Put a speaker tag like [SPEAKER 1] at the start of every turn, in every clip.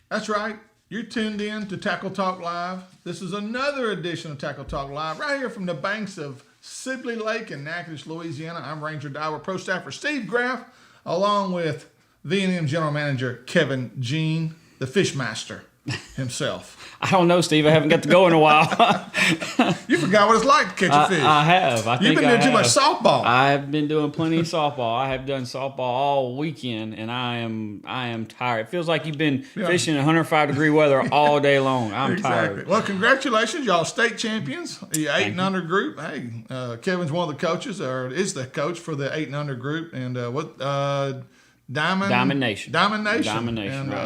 [SPEAKER 1] That's right. You're tuned in to Tackle Talk Live. This is another edition of Tackle Talk Live, right here from the banks of Sibley Lake in Natchitoches, Louisiana. I'm Ranger Dyer Pro Staffer Steve Graff, along with V&M General Manager Kevin Jean, the Fishmaster himself.
[SPEAKER 2] I don't know, Steve. I haven't got to go in a while.
[SPEAKER 1] You forgot what it's like to catch a fish.
[SPEAKER 2] I have.
[SPEAKER 1] You've been doing too much softball.
[SPEAKER 2] I've been doing plenty of softball. I have done softball all weekend, and I am tired. It feels like you've been fishing in 105-degree weather all day long. I'm tired.
[SPEAKER 1] Well, congratulations, y'all state champions. The 8 and under group. Hey, Kevin's one of the coaches, or is the coach for the 8 and under group, and Diamond Nation.
[SPEAKER 2] And, right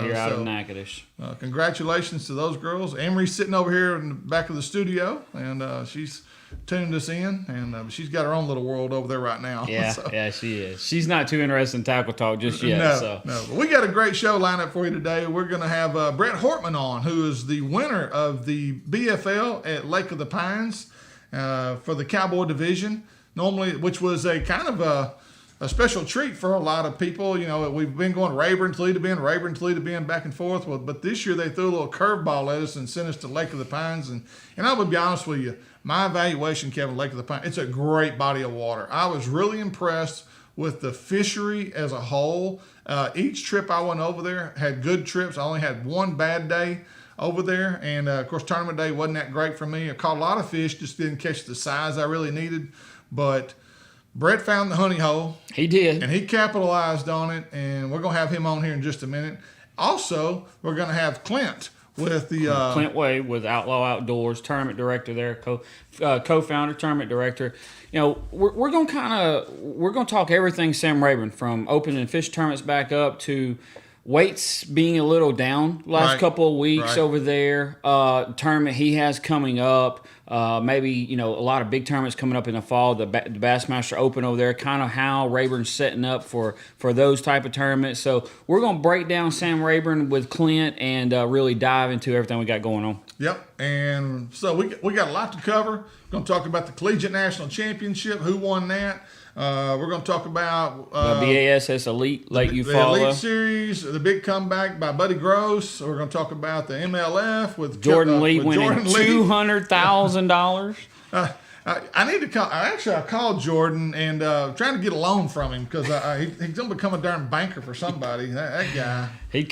[SPEAKER 2] here out of Natchitoches.
[SPEAKER 1] Congratulations to those girls. Emery's sitting over here in the back of the studio, and she's tuned us in, and she's got her own little world over there right now.
[SPEAKER 2] Yeah, yeah, she is. She's not too interested in tackle talk just yet.
[SPEAKER 1] No. But we got a great show lined up for you today. We're going to have Brett Hortman on, who is the winner of the BFL at Lake of the Pines for the Cowboy Division, which was a kind of a special treat for a lot of people. You know, we've been going Rayburn, Toledo Bend, back and forth. But this year they threw a little curveball at us and sent us to Lake of the Pines. And I would be honest with you, my evaluation, Kevin, Lake of the Pines, it's a great body of water. I was really impressed with the fishery as a whole. Each trip I went over there had good trips. I only had one bad day over there. And, of course, tournament day wasn't that great for me. I caught a lot of fish, just didn't catch the size I really needed. But Brett found the honey hole.
[SPEAKER 2] He did.
[SPEAKER 1] And he capitalized on it, and we're going to have him on here in just a minute. Also, we're going to have Clint with the
[SPEAKER 2] Clint Wade with Outlaw Outdoors, tournament director there, co-founder, tournament director. You know, we're going to talk everything Sam Rayburn, from opening fish tournaments back up to weights being a little down last couple of weeks over there. Tournament he has coming up. Maybe, a lot of big tournaments coming up in the fall. The Bassmaster Open over there, kind of how Rayburn's setting up for those type of tournaments. So we're going to break down Sam Rayburn with Clint and really dive into everything we got going on.
[SPEAKER 1] Yep. And so we got a lot to cover. We're going to talk about the Collegiate National Championship, who won that. We're going to talk about
[SPEAKER 2] the BASS Elite Lake Eufaula.
[SPEAKER 1] The Elite Series, the big comeback by Buddy Gross. We're going to talk about the MLF with
[SPEAKER 2] Jordan Lee winning $200,000.
[SPEAKER 1] I need to call. I called Jordan and trying to get a loan from him because he's going to become a darn banker for somebody. That guy.
[SPEAKER 2] He's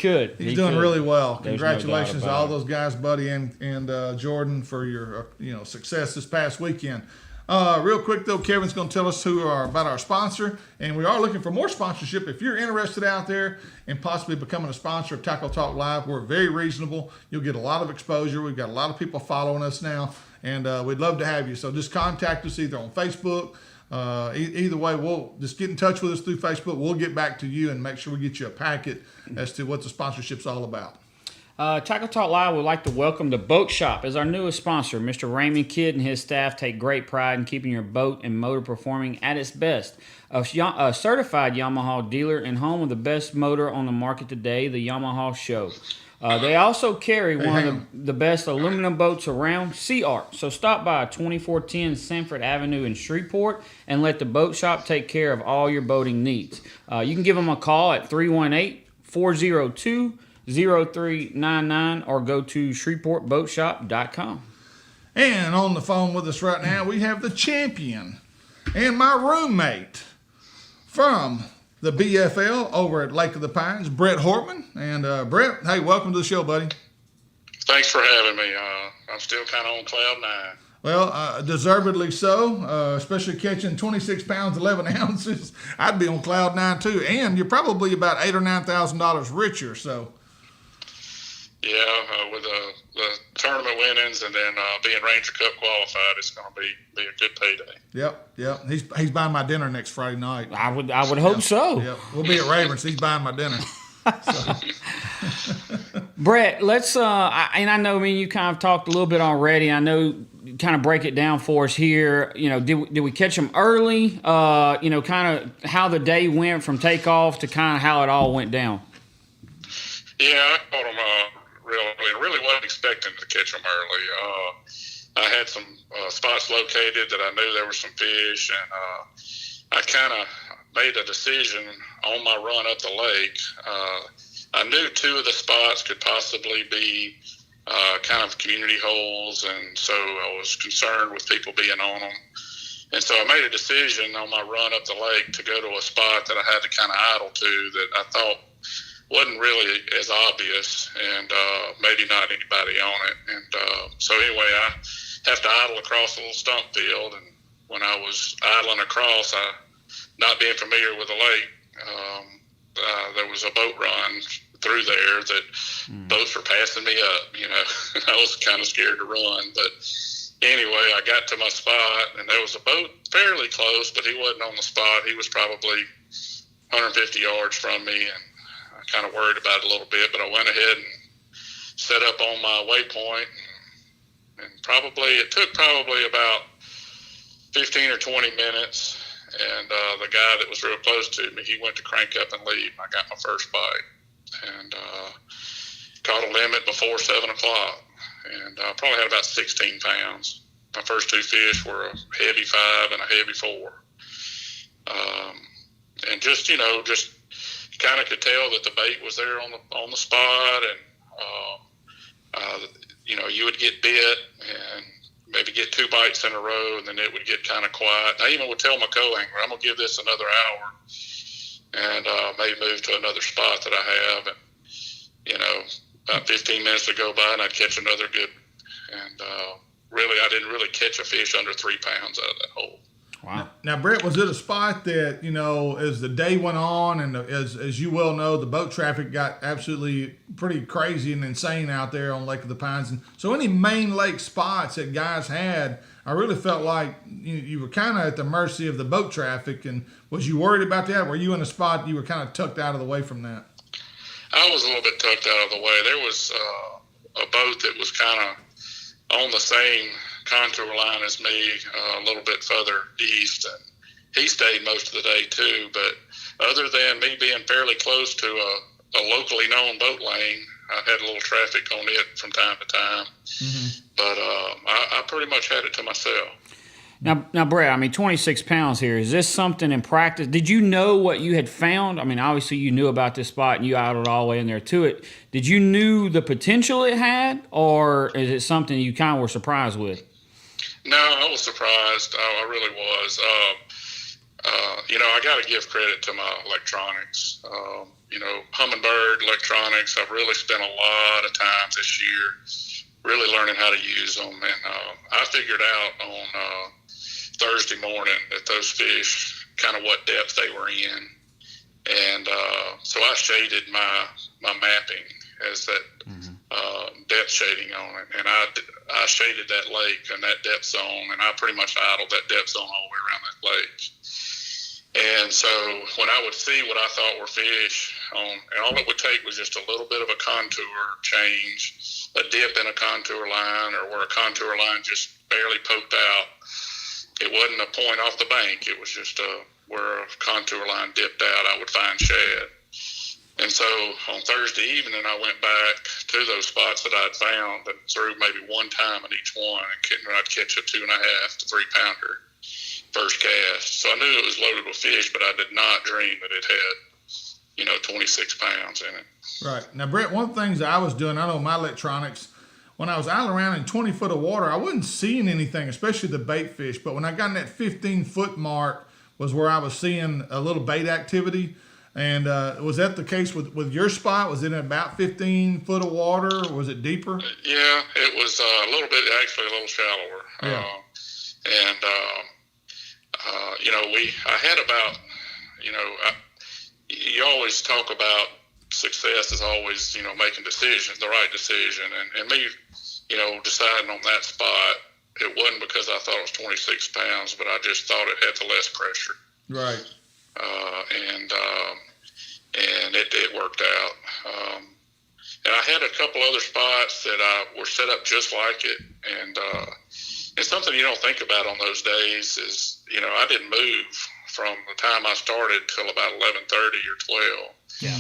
[SPEAKER 1] doing really well. Congratulations to all those guys, Buddy and Jordan, for your success this past weekend. Real quick, though, Kevin's going to tell us about our sponsor, and we are looking for more sponsorship. If you're interested out there in possibly becoming a sponsor of Tackle Talk Live, we're very reasonable. You'll get a lot of exposure. We've got a lot of people following us now, and we'd love to have you. So just contact us either on Facebook. Either way, we'll just get in touch with us through Facebook. We'll get back to you and make sure we get you a packet as to what the sponsorship's all about.
[SPEAKER 2] Tackle Talk Live would like to welcome the Boat Shop as our newest sponsor. Mr. Raymond Kidd and his staff take great pride in keeping your boat and motor performing at its best. A certified Yamaha dealer and home of the best motor on the market today, the Yamaha Show. They also carry one of the best aluminum boats around, Sea Art. So stop by 2410 Sanford Avenue in Shreveport and let the Boat Shop take care of all your boating needs. You can give them a call at 318-402-0399 or go to ShreveportBoatShop.com.
[SPEAKER 1] And on the phone with us right now, we have the champion and my roommate from the BFL over at Lake of the Pines, Brett Hortman. And Brett, hey, welcome to the show, buddy.
[SPEAKER 3] Thanks for having me. I'm still kind of on cloud nine.
[SPEAKER 1] Well, deservedly so, especially catching 26 pounds, 11 ounces. I'd be on cloud nine too. And you're probably about $8,000 or $9,000 richer, so.
[SPEAKER 3] Yeah, with the tournament winnings and then being Ranger Cup qualified, it's going to be a good payday.
[SPEAKER 1] Yep. He's buying my dinner next Friday night.
[SPEAKER 2] I would hope so.
[SPEAKER 1] Yep. We'll be at Ravens. He's buying my dinner. So.
[SPEAKER 2] Brett, let's and I know, you kind of talked a little bit already. I know, kind of break it down for us here. Did we catch them early? Kind of how the day went from takeoff to kind of how it all went down.
[SPEAKER 3] Yeah, I caught them really wasn't expecting to catch them early. I had some spots located that I knew there were some fish, and I kind of made a decision on my run up the lake. I knew two of the spots could possibly be kind of community holes, and so I was concerned with people being on them. And so I made a decision on my run up the lake to go to a spot that I had to kind of idle to that I thought wasn't really as obvious, and maybe not anybody on it. And so anyway, I have to idle across a little stump field, and when I was idling across, not being familiar with the lake, there was a boat run through there that boats were passing me up, I was kind of scared to run. But anyway, I got to my spot, and there was a boat fairly close, but he wasn't on the spot. He was probably 150 yards from me, and I kind of worried about it a little bit, but I went ahead and set up on my waypoint, and it took probably about 15 or 20 minutes, and the guy that was real close to me, he went to crank up and leave, and I got my first bite, and caught a limit before 7 o'clock, and I probably had about 16 pounds. My first two fish were a heavy 5 and a heavy 4. And just kind of could tell that the bait was there on the spot, and you would get bit and maybe get 2 bites in a row, and then it would get kind of quiet. I even would tell my co-angler, I'm gonna give this another hour, and maybe move to another spot that I have, and about 15 minutes would go by, and I'd catch another good, and really I didn't really catch a fish under 3 pounds out of that hole.
[SPEAKER 2] Wow.
[SPEAKER 1] Now, Brett, was it a spot that, as the day went on, and as you well know, the boat traffic got absolutely pretty crazy and insane out there on Lake of the Pines? And so any main lake spots that guys had, I really felt like you were kind of at the mercy of the boat traffic. And was you worried about that? Were you in a spot you were kind of tucked out of the way from that?
[SPEAKER 3] I was a little bit tucked out of the way. There was a boat that was kind of on the same contour line as me, a little bit further east, and he stayed most of the day too. But other than me being fairly close to a locally known boat lane, I had a little traffic on it from time to time. Mm-hmm. But I pretty much had it to myself.
[SPEAKER 2] Now, Brett, 26 pounds here. Is this something in practice? Did you know what you had found? Obviously you knew about this spot and you idled all the way in there to it. Did you knew the potential it had, or is it something you kind of were surprised with?
[SPEAKER 3] No, I was surprised. I really was. I got to give credit to my electronics. Humminbird electronics, I've really spent a lot of time this year really learning how to use them. And I figured out on Thursday morning that those fish, kind of what depth they were in. And so I shaded my mapping as that depth shading on it. And I shaded that lake and that depth zone, and I pretty much idled that depth zone all the way around that lake. And so when I would see what I thought were fish and all it would take was just a little bit of a contour change, a dip in a contour line, or where a contour line just barely poked out. It wasn't a point off the bank. It was just where a contour line dipped out, I would find shad. And so on Thursday evening, I went back to those spots that I'd found and threw maybe one time in each one, and I'd catch a 2.5 to 3 pounder first cast. So I knew it was loaded with fish, but I did not dream that it had, 26 pounds in it.
[SPEAKER 1] Right. Now, Brett, one of the things I was doing, I know my electronics, when I was idling around in 20 foot of water, I wasn't seeing anything, especially the bait fish. But when I got in that 15-foot mark was where I was seeing a little bait activity. And was that the case with your spot? Was it in about 15 foot of water, or was it deeper?
[SPEAKER 3] Yeah, it was a little bit, actually a little shallower.
[SPEAKER 1] Yeah.
[SPEAKER 3] I had about, you always talk about success is always, making decisions, the right decision. And me, deciding on that spot, it wasn't because I thought it was 26 pounds, but I just thought it had the less pressure.
[SPEAKER 1] Right.
[SPEAKER 3] And it worked out. And I had a couple other spots that were set up just like it. And something you don't think about on those days is, I didn't move from the time I started till about 11:30 or 12.
[SPEAKER 2] Yeah.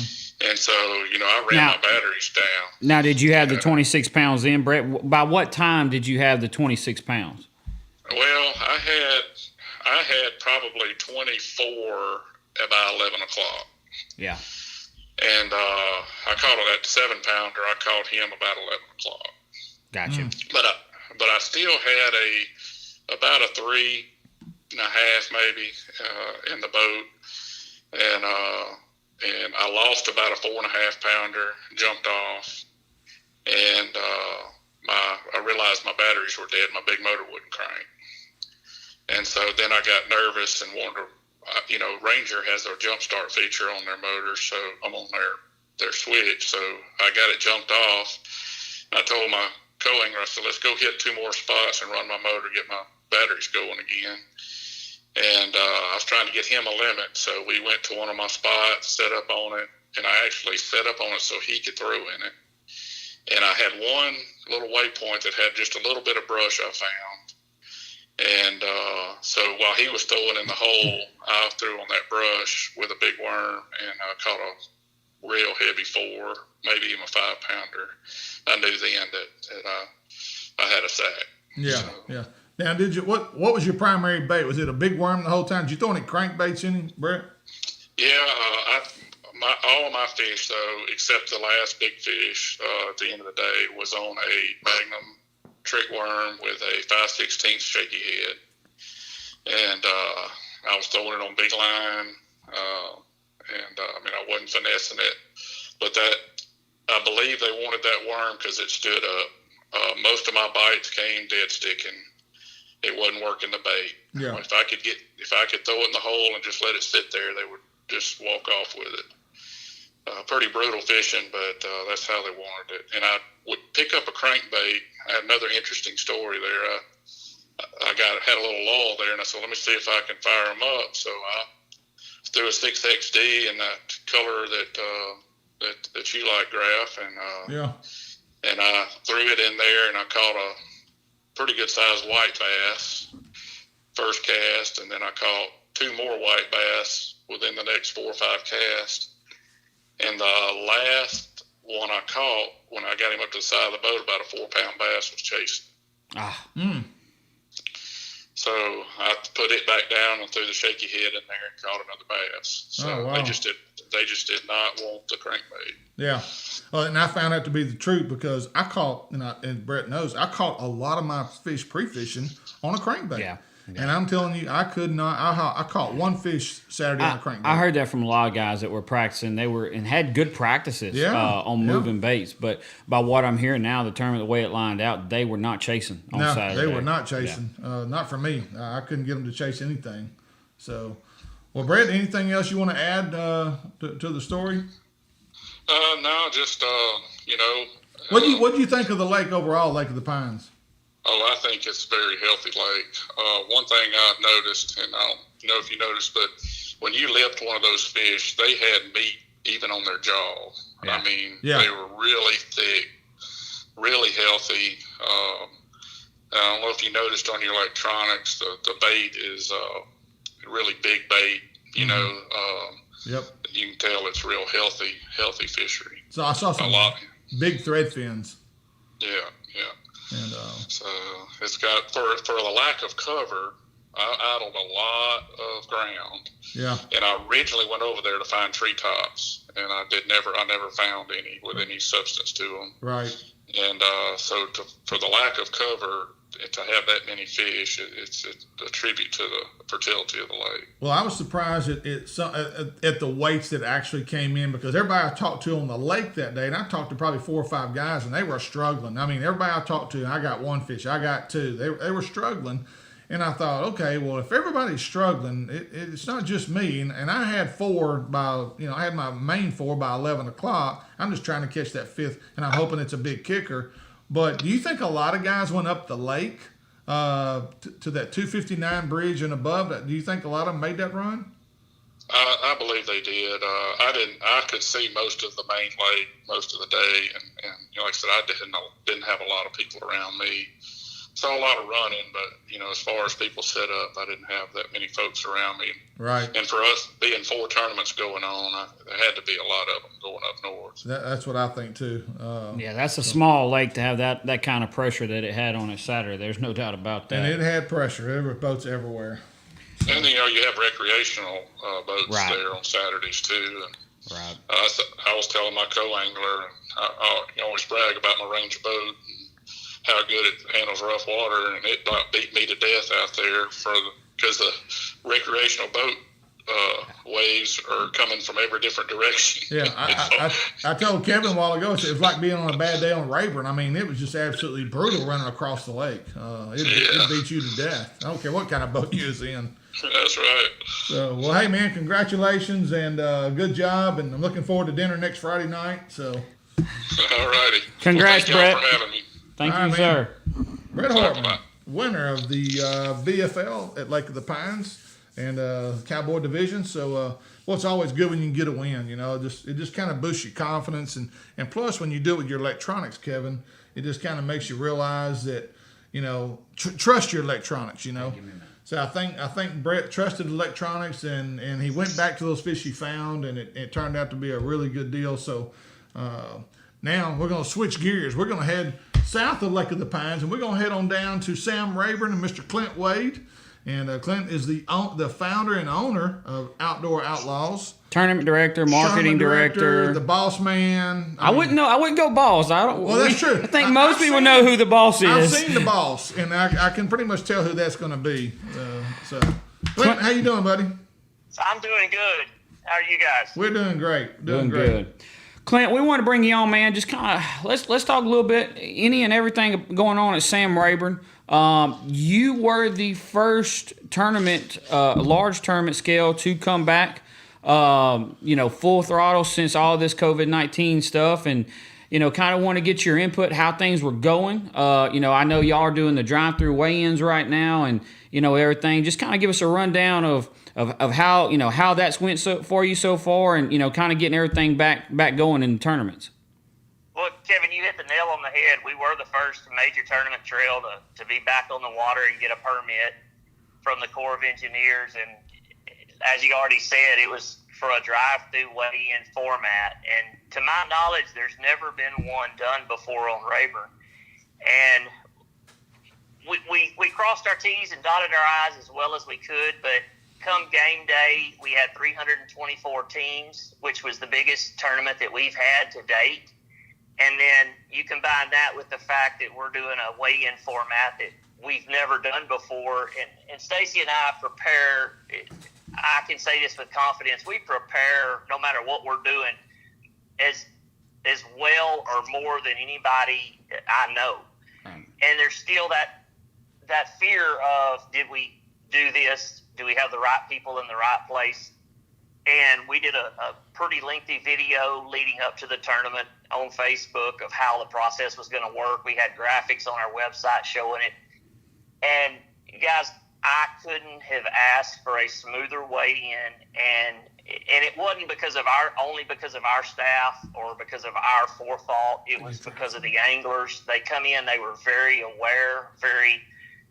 [SPEAKER 3] And so, I ran my batteries down.
[SPEAKER 2] Now, did you have the 26 pounds in, Brett? By what time did you have the 26 pounds?
[SPEAKER 3] Well, I had probably 24 about 11 o'clock.
[SPEAKER 2] Yeah.
[SPEAKER 3] and I caught it at the 7-pounder. I caught him about 11 o'clock.
[SPEAKER 2] Gotcha.
[SPEAKER 3] But I still had about a 3.5 maybe in the boat, and I lost about a 4.5-pounder. Jumped off, and I realized my batteries were dead. My big motor wouldn't crank, and so then I got nervous and wanted to. Ranger has their jump start feature on their motor, so I'm on their switch. So I got it jumped off. And I told my co-angler, I said, let's go hit 2 more spots and run my motor, get my batteries going again. And I was trying to get him a limit, so we went to one of my spots, set up on it, and I actually set up on it so he could throw in it. And I had one little waypoint that had just a little bit of brush I found. And so while he was throwing in the hole, I threw on that brush with a big worm, and I caught a real heavy 4, maybe even a 5-pounder. I knew then that I had a sack.
[SPEAKER 1] Yeah,
[SPEAKER 3] so,
[SPEAKER 1] yeah. Now, what was your primary bait? Was it a big worm the whole time? Did you throw any crankbaits in him, Brett?
[SPEAKER 3] Yeah, all of my fish, though, except the last big fish at the end of the day, was on a Magnum trick worm with a 5/16 shaky head, and I was throwing it on big line, and I wasn't finessing it, but I believe they wanted that worm because it stood up. Most of my bites came dead sticking. It wasn't working the bait.
[SPEAKER 1] Yeah.
[SPEAKER 3] If I could throw it in the hole and just let it sit there, they would just walk off with it. Pretty brutal fishing, but that's how they wanted it. And I would pick up a crankbait. I had another interesting story there. I had a little lull there, and I said, let me see if I can fire them up. So I threw a 6XD in that color that you like, Graf, and I threw it in there, and I caught a pretty good sized white bass first cast, and then I caught 2 more white bass within the next 4 or 5 casts. And the last one I caught, when I got him up to the side of the boat, about a 4-pound bass was chasing. So I put it back down and threw the shaky head in there and caught another bass. So they just did not want the crankbait.
[SPEAKER 1] Yeah. And I found that to be the truth because I caught, and Brett knows, I caught a lot of my fish pre-fishing on a crankbait.
[SPEAKER 2] Yeah.
[SPEAKER 1] And I'm telling you, I could not. I caught 1 fish Saturday on a crankbait.
[SPEAKER 2] I heard that from a lot of guys that were practicing. They were and had good practices on moving baits. But by what I'm hearing now, the tournament, the way it lined out, they were not chasing on Saturday.
[SPEAKER 1] They were not chasing. Yeah. Not for me. I couldn't get them to chase anything. So, well, Brett, anything else you want to add to the story?
[SPEAKER 3] No, just
[SPEAKER 1] What do you think of the lake overall, Lake of the Pines?
[SPEAKER 3] Oh, I think it's a very healthy lake. One thing I've noticed, and I don't know if you noticed, but when you lipped one of those fish, they had meat even on their jaw.
[SPEAKER 2] Yeah.
[SPEAKER 3] I mean, they were really thick, really healthy. I don't know if you noticed on your electronics, the bait is really big bait. Yep. You can tell it's real healthy fishery.
[SPEAKER 1] So I saw some big thread fins.
[SPEAKER 3] Yeah.
[SPEAKER 1] And
[SPEAKER 3] so it's got for the lack of cover, I idled a lot of ground.
[SPEAKER 1] Yeah.
[SPEAKER 3] And I originally went over there to find treetops, and I never found any with any substance to them.
[SPEAKER 1] Right.
[SPEAKER 3] And so for the lack of cover, to have that many fish, it's a tribute to the fertility of the lake.
[SPEAKER 1] Well, I was surprised at the weights that actually came in because everybody I talked to on the lake that day, and I talked to probably 4 or 5 guys, and they were struggling. I mean, everybody I talked to, I got 1 fish, I got 2. They were struggling, and I thought, okay, well, if everybody's struggling, it's not just me. And I had 4 I had my main 4 by 11 o'clock. I'm just trying to catch that 5th, and I'm hoping it's a big kicker. But do you think a lot of guys went up the lake to that 259 bridge and above? Do you think a lot of them made that run?
[SPEAKER 3] I believe they did. I could see most of the main lake most of the day, and like I said, I didn't have a lot of people around me. Saw a lot of running, but as far as people set up, I didn't have that many folks around me.
[SPEAKER 1] Right.
[SPEAKER 3] And for us being 4 tournaments going on, there had to be a lot of them going up north.
[SPEAKER 1] That's what I think too.
[SPEAKER 2] That's a small lake to have that kind of pressure that it had on it Saturday. There's no doubt about that.
[SPEAKER 1] And it had pressure. There were boats everywhere.
[SPEAKER 3] And you have recreational boats there on Saturdays too. And
[SPEAKER 2] Right.
[SPEAKER 3] I was telling my co-angler, I always brag about my Ranger boat and how good it handles rough water, and it about beat me to death out there because the recreational boat waves are coming from every different direction.
[SPEAKER 1] Yeah, I told Kevin a while ago, it was like being on a bad day on Rayburn. I mean, it was just absolutely brutal running across the lake. It beat you to death. I don't care what kind of boat you was in.
[SPEAKER 3] That's right.
[SPEAKER 1] So, well, hey, man, congratulations and good job. And I'm looking forward to dinner next Friday night. So,
[SPEAKER 3] all righty.
[SPEAKER 2] Congrats,
[SPEAKER 3] thank y'all
[SPEAKER 2] Brett.
[SPEAKER 3] for having me.
[SPEAKER 2] Thank
[SPEAKER 1] All
[SPEAKER 2] you,
[SPEAKER 1] right,
[SPEAKER 2] sir.
[SPEAKER 1] Brett Hortman, winner of the BFL at Lake of the Pines and Cowboy Division. So, well, it's always good when you can get a win. You know, it just kind of boosts your confidence, and plus when you do it with your electronics, Kevin, it just kind of makes you realize that, you know, trust your electronics. You know. So I think Brett trusted electronics, and he went back to those fish he found, and it turned out to be a really good deal. So now we're going to switch gears. We're going to head south of Lake of the Pines, and we're going to head on down to Sam Rayburn and Mr. Clint Wade. And Clint is the founder and owner of Outdoor Outlaws.
[SPEAKER 2] Tournament director, marketing director,
[SPEAKER 1] the boss man.
[SPEAKER 2] I wouldn't go boss. I don't.
[SPEAKER 1] Well, that's true.
[SPEAKER 2] I think most people know who the boss is.
[SPEAKER 1] I've seen the boss, and I can pretty much tell who that's going to be. So, Clint, how you doing, buddy?
[SPEAKER 4] I'm doing good. How are you guys?
[SPEAKER 1] We're doing great.
[SPEAKER 2] Doing good. Clint, we want to bring you on, man. Just kind of let's talk a little bit, any and everything going on at Sam Rayburn. You were the first tournament, large tournament scale to come back, full throttle since all this COVID-19 stuff, and kind of want to get your input how things were going. I know y'all are doing the drive-through weigh-ins right now, and everything. Just kind of give us a rundown of how how that's went for you so far, and kind of getting everything back going in the tournaments.
[SPEAKER 4] Well, Kevin, you hit the nail on the head. We were the first major tournament trail to be back on the water and get a permit from the Corps of Engineers. And as you already said, it was for a drive-through weigh-in format. And to my knowledge, there's never been one done before on Rayburn. And we crossed our T's and dotted our I's as well as we could, but come game day, we had 324 teams, which was the biggest tournament that we've had to date. And then you combine that with the fact that we're doing a weigh-in format that we've never done before. And Stacy and I prepare, I can say this with confidence, we prepare no matter what we're doing as well or more than anybody I know. And there's still that fear of, did we do this? Do we have the right people in the right place? And we did a pretty lengthy video leading up to the tournament on Facebook of how the process was going to work. We had graphics on our website showing it. And guys, I couldn't have asked for a smoother weigh-in. And it wasn't only because of our staff or because of our forethought. It was because of the anglers. They come in, they were very aware,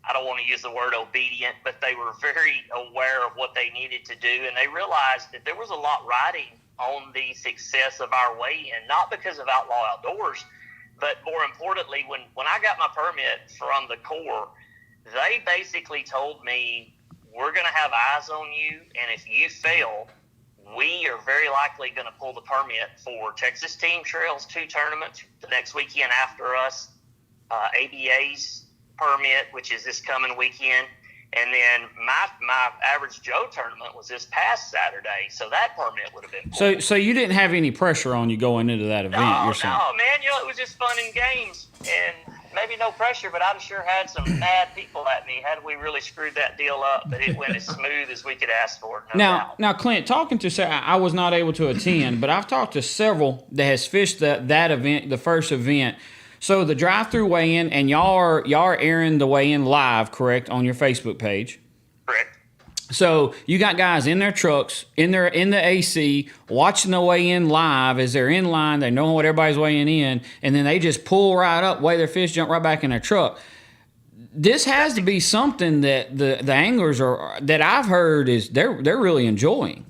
[SPEAKER 4] I don't want to use the word obedient, but they were very aware of what they needed to do, and they realized that there was a lot riding on the success of our weigh-in, not because of Outlaw Outdoors, but more importantly, when I got my permit from the Corps, they basically told me, we're going to have eyes on you, and if you fail, we are very likely going to pull the permit for Texas Team Trails 2 tournaments the next weekend after us, ABA's permit, which is this coming weekend, and then my Average Joe tournament was this past Saturday, so that permit would have been pulled.
[SPEAKER 2] So you didn't have any pressure on you going into that event?
[SPEAKER 4] No,
[SPEAKER 2] you're saying?
[SPEAKER 4] No, man, it was just fun and games, and maybe no pressure, but I'd sure had some mad people at me had we really screwed that deal up, but it went as smooth as we could ask for.
[SPEAKER 2] Now, Clint, talking to Sarah, I was not able to attend, but I've talked to several that has fished that event, the first event. So the drive-through weigh-in, and y'all are airing the weigh-in live, correct, on your Facebook page?
[SPEAKER 4] Correct.
[SPEAKER 2] So you got guys in their trucks, in the AC, watching the weigh-in live as they're in line. They know what everybody's weighing in, and then they just pull right up, weigh their fish, jump right back in their truck. This has to be something that the anglers that I've heard is they're really enjoying.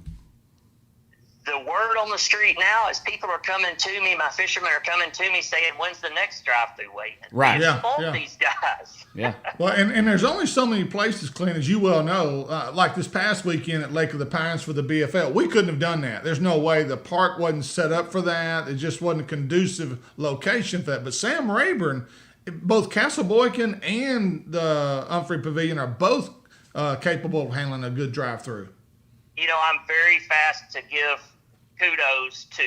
[SPEAKER 4] the word on the street now is people are coming to me. My fishermen are coming to me saying, "When's the next drive-through waiting?"
[SPEAKER 2] Right.
[SPEAKER 1] Yeah,
[SPEAKER 4] Fault
[SPEAKER 1] yeah.
[SPEAKER 4] these guys.
[SPEAKER 2] Yeah.
[SPEAKER 1] Well, and there's only so many places, Clint, as you well know, like this past weekend at Lake of the Pines for the BFL. We couldn't have done that. There's no way. The park wasn't set up for that. It just wasn't a conducive location for that. But Sam Rayburn, both Castle Boykin and the Humphrey Pavilion are both capable of handling a good drive-through.
[SPEAKER 4] I'm very fast to give kudos to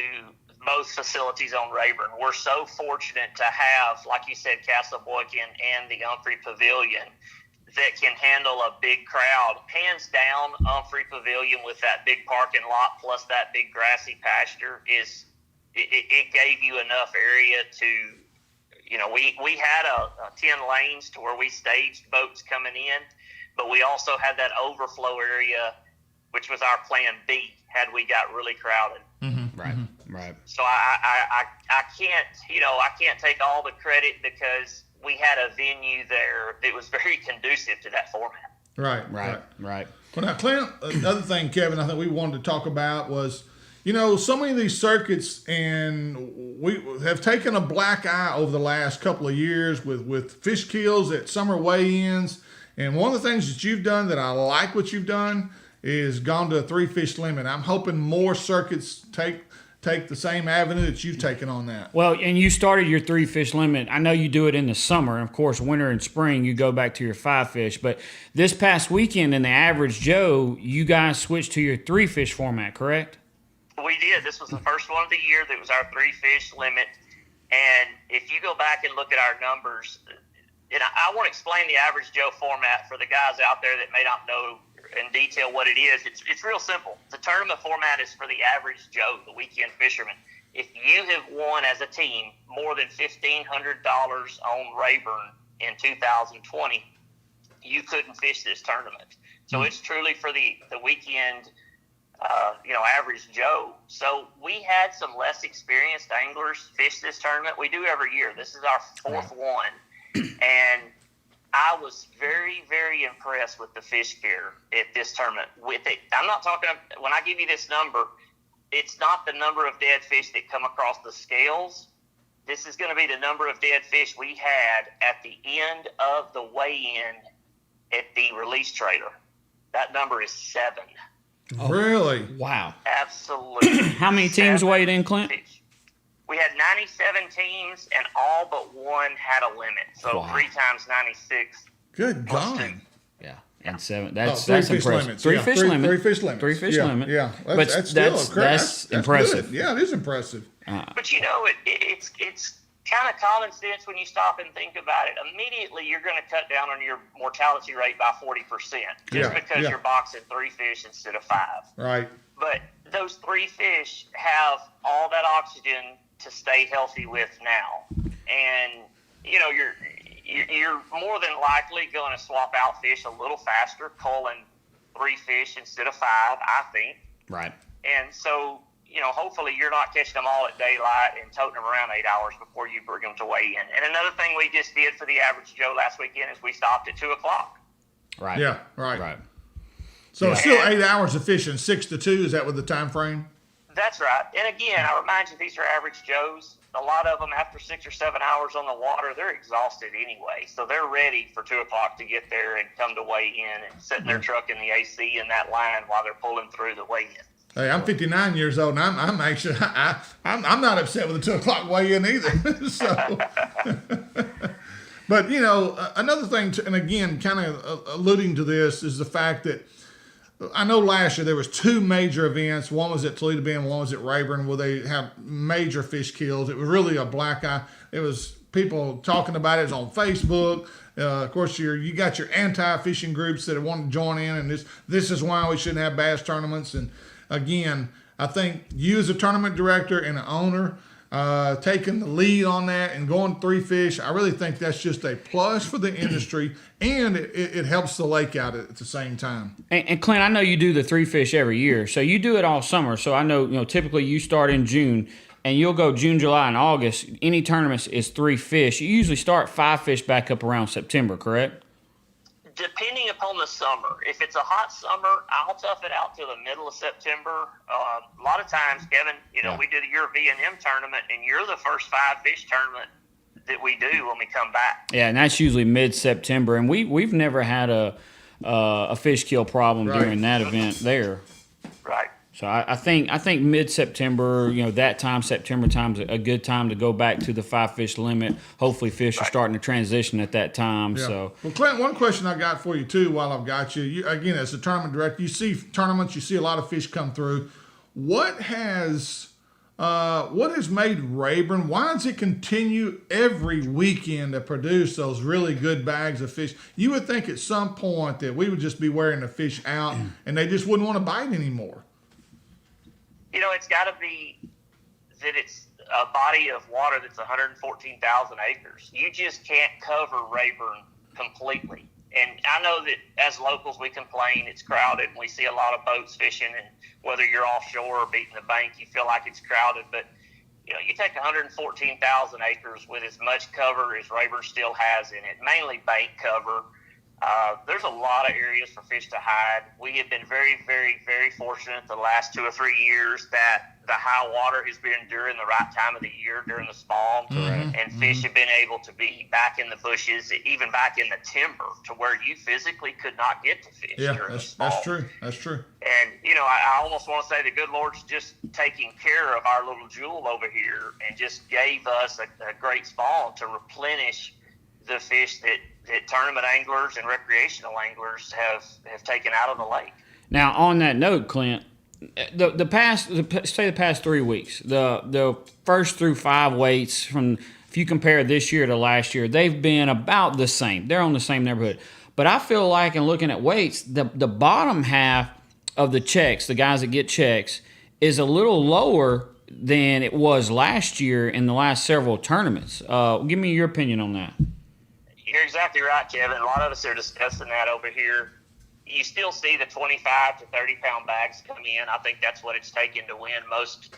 [SPEAKER 4] both facilities on Rayburn. We're so fortunate to have, like you said, Castle Boykin and the Humphrey Pavilion that can handle a big crowd. Hands down, Humphrey Pavilion with that big parking lot plus that big grassy pasture it gave you enough area to, we had a 10 lanes to where we staged boats coming in, but we also had that overflow area, which was our plan B had we got really crowded.
[SPEAKER 2] Right. Right.
[SPEAKER 4] So I can't take all the credit because we had a venue there that was very conducive to that format.
[SPEAKER 1] Right. Well, now, Clint, another thing, Kevin, I think we wanted to talk about was, so many of these circuits, and we have taken a black eye over the last couple of years with fish kills at summer weigh-ins. And one of the things that you've done that I like what you've done is gone to a 3-fish limit. I'm hoping more circuits take the same avenue that you've taken on that.
[SPEAKER 2] Well, and you started your 3-fish limit. I know you do it in the summer. Of course, winter and spring, you go back to your 5-fish. But this past weekend in the Average Joe, you guys switched to your 3-fish format, correct?
[SPEAKER 4] We did. This was the first one of the year that was our 3-fish limit. And if you go back and look at our numbers, and I want to explain the Average Joe format for the guys out there that may not know in detail what it is. It's real simple. The tournament format is for the average Joe, the weekend fisherman. If you have won as a team more than $1,500 on Rayburn in 2020, you couldn't fish this tournament. So it's truly for the weekend, average Joe. So we had some less experienced anglers fish this tournament. We do every year. This is our fourth one. And I was very, very impressed with the fish care at this tournament. I'm not talking, when I give you this number, it's not the number of dead fish that come across the scales. This is going to be the number of dead fish we had at the end of the weigh-in at the release trailer. That number is 7.
[SPEAKER 1] Oh, really?
[SPEAKER 2] Wow.
[SPEAKER 4] Absolutely.
[SPEAKER 2] How many teams weighed in, Clint?
[SPEAKER 4] Fish. We had 97 teams, and all but one had a limit. So 3 times 96.
[SPEAKER 1] Good God.
[SPEAKER 2] Yeah. And 7. That's
[SPEAKER 1] fish
[SPEAKER 2] impressive.
[SPEAKER 1] limits.
[SPEAKER 2] 3-fish limit.
[SPEAKER 1] 3-fish limit.
[SPEAKER 2] 3-fish limit.
[SPEAKER 1] Yeah.
[SPEAKER 2] But that's impressive.
[SPEAKER 1] Good. Yeah, it is impressive.
[SPEAKER 4] But it's kind of common sense when you stop and think about it. Immediately, you're going to cut down on your mortality rate by 40% just because you're boxing 3 fish instead of 5.
[SPEAKER 1] Right.
[SPEAKER 4] But those 3 fish have all that oxygen to stay healthy with now, and you're more than likely going to swap out fish a little faster, culling 3 fish instead of 5, I think.
[SPEAKER 2] Right.
[SPEAKER 4] And so, hopefully you're not catching them all at daylight and toting them around 8 hours before you bring them to weigh in. And another thing we just did for the average Joe last weekend is we stopped at 2 o'clock.
[SPEAKER 2] Right.
[SPEAKER 1] Yeah. Right.
[SPEAKER 2] Right.
[SPEAKER 1] So it's still 8 hours of fishing, 6 to 2. Is that what the time frame?
[SPEAKER 4] That's right. And again, I remind you, these are average Joes. A lot of them, after 6 or 7 hours on the water, they're exhausted anyway. So they're ready for 2 o'clock to get there and come to weigh in and sit in their truck in the AC in that line while they're pulling through the weigh-in.
[SPEAKER 1] Hey, I'm 59 years old, and I'm actually I'm not upset with the 2 o'clock weigh-in either. So, but another thing, and again, kind of alluding to this, is the fact that I know last year there was 2 major events. One was at Toledo Bend, one was at Rayburn, where they had major fish kills. It was really a black eye. It was people talking about it. It was on Facebook. Of course, you got your anti-fishing groups that want to join in, and this is why we shouldn't have bass tournaments. And again, I think you as a tournament director and an owner taking the lead on that and going 3 fish, I really think that's just a plus for the industry, and it helps the lake out at the same time.
[SPEAKER 2] And Clint, I know you do the 3-fish every year, so you do it all summer. So I know, typically you start in June, and you'll go June, July, and August. Any tournaments is 3 fish. You usually start 5 fish back up around September, correct?
[SPEAKER 4] depending upon the summer. If it's a hot summer, I'll tough it out till the middle of September. A lot of times, Kevin, we do your V&M tournament, and you're the first 5 fish tournament that we do when we come back.
[SPEAKER 2] Yeah, and that's usually mid-September, and we've never had a fish kill problem during that event there.
[SPEAKER 4] Right.
[SPEAKER 2] So I think mid-September, that time, September time's a good time to go back to the 5 fish limit. Hopefully fish are starting to transition at that time.
[SPEAKER 1] Yeah.
[SPEAKER 2] So,
[SPEAKER 1] well, Clint, one question I got for you too while I've got you, again, as a tournament director, you see tournaments, you see a lot of fish come through. What has made Rayburn, why does it continue every weekend to produce those really good bags of fish? You would think at some point that we would just be wearing the fish out and they just wouldn't want to bite anymore.
[SPEAKER 4] It's got to be that it's a body of water that's 114,000 acres. You just can't cover Rayburn completely. And I know that as locals, we complain it's crowded, and we see a lot of boats fishing, and whether you're offshore or beating the bank, you feel like it's crowded. But, you take 114,000 acres with as much cover as Rayburn still has in it, mainly bank cover. There's a lot of areas for fish to hide. We have been very, very, very fortunate the last 2 or 3 years that the high water has been during the right time of the year, during the spawn, and fish have been able to be back in the bushes, even back in the timber, to where you physically could not get to fish during the spawn.
[SPEAKER 1] That's true. That's true.
[SPEAKER 4] And, I almost want to say the good Lord's just taking care of our little jewel over here and just gave us a great spawn to replenish the fish that tournament anglers and recreational anglers have taken out of the lake.
[SPEAKER 2] now on that note, Clint, the past 3 weeks, the first through 5 weights from, if you compare this year to last year, they've been about the same. They're on the same neighborhood. But I feel like, in looking at weights, the bottom half of the checks, the guys that get checks, is a little lower than it was last year in the last several tournaments. Give me your opinion on that.
[SPEAKER 4] You're exactly right, Kevin. A lot of us are discussing that over here. You still see the 25 to 30 pound bags come in. I think that's what it's taken to win most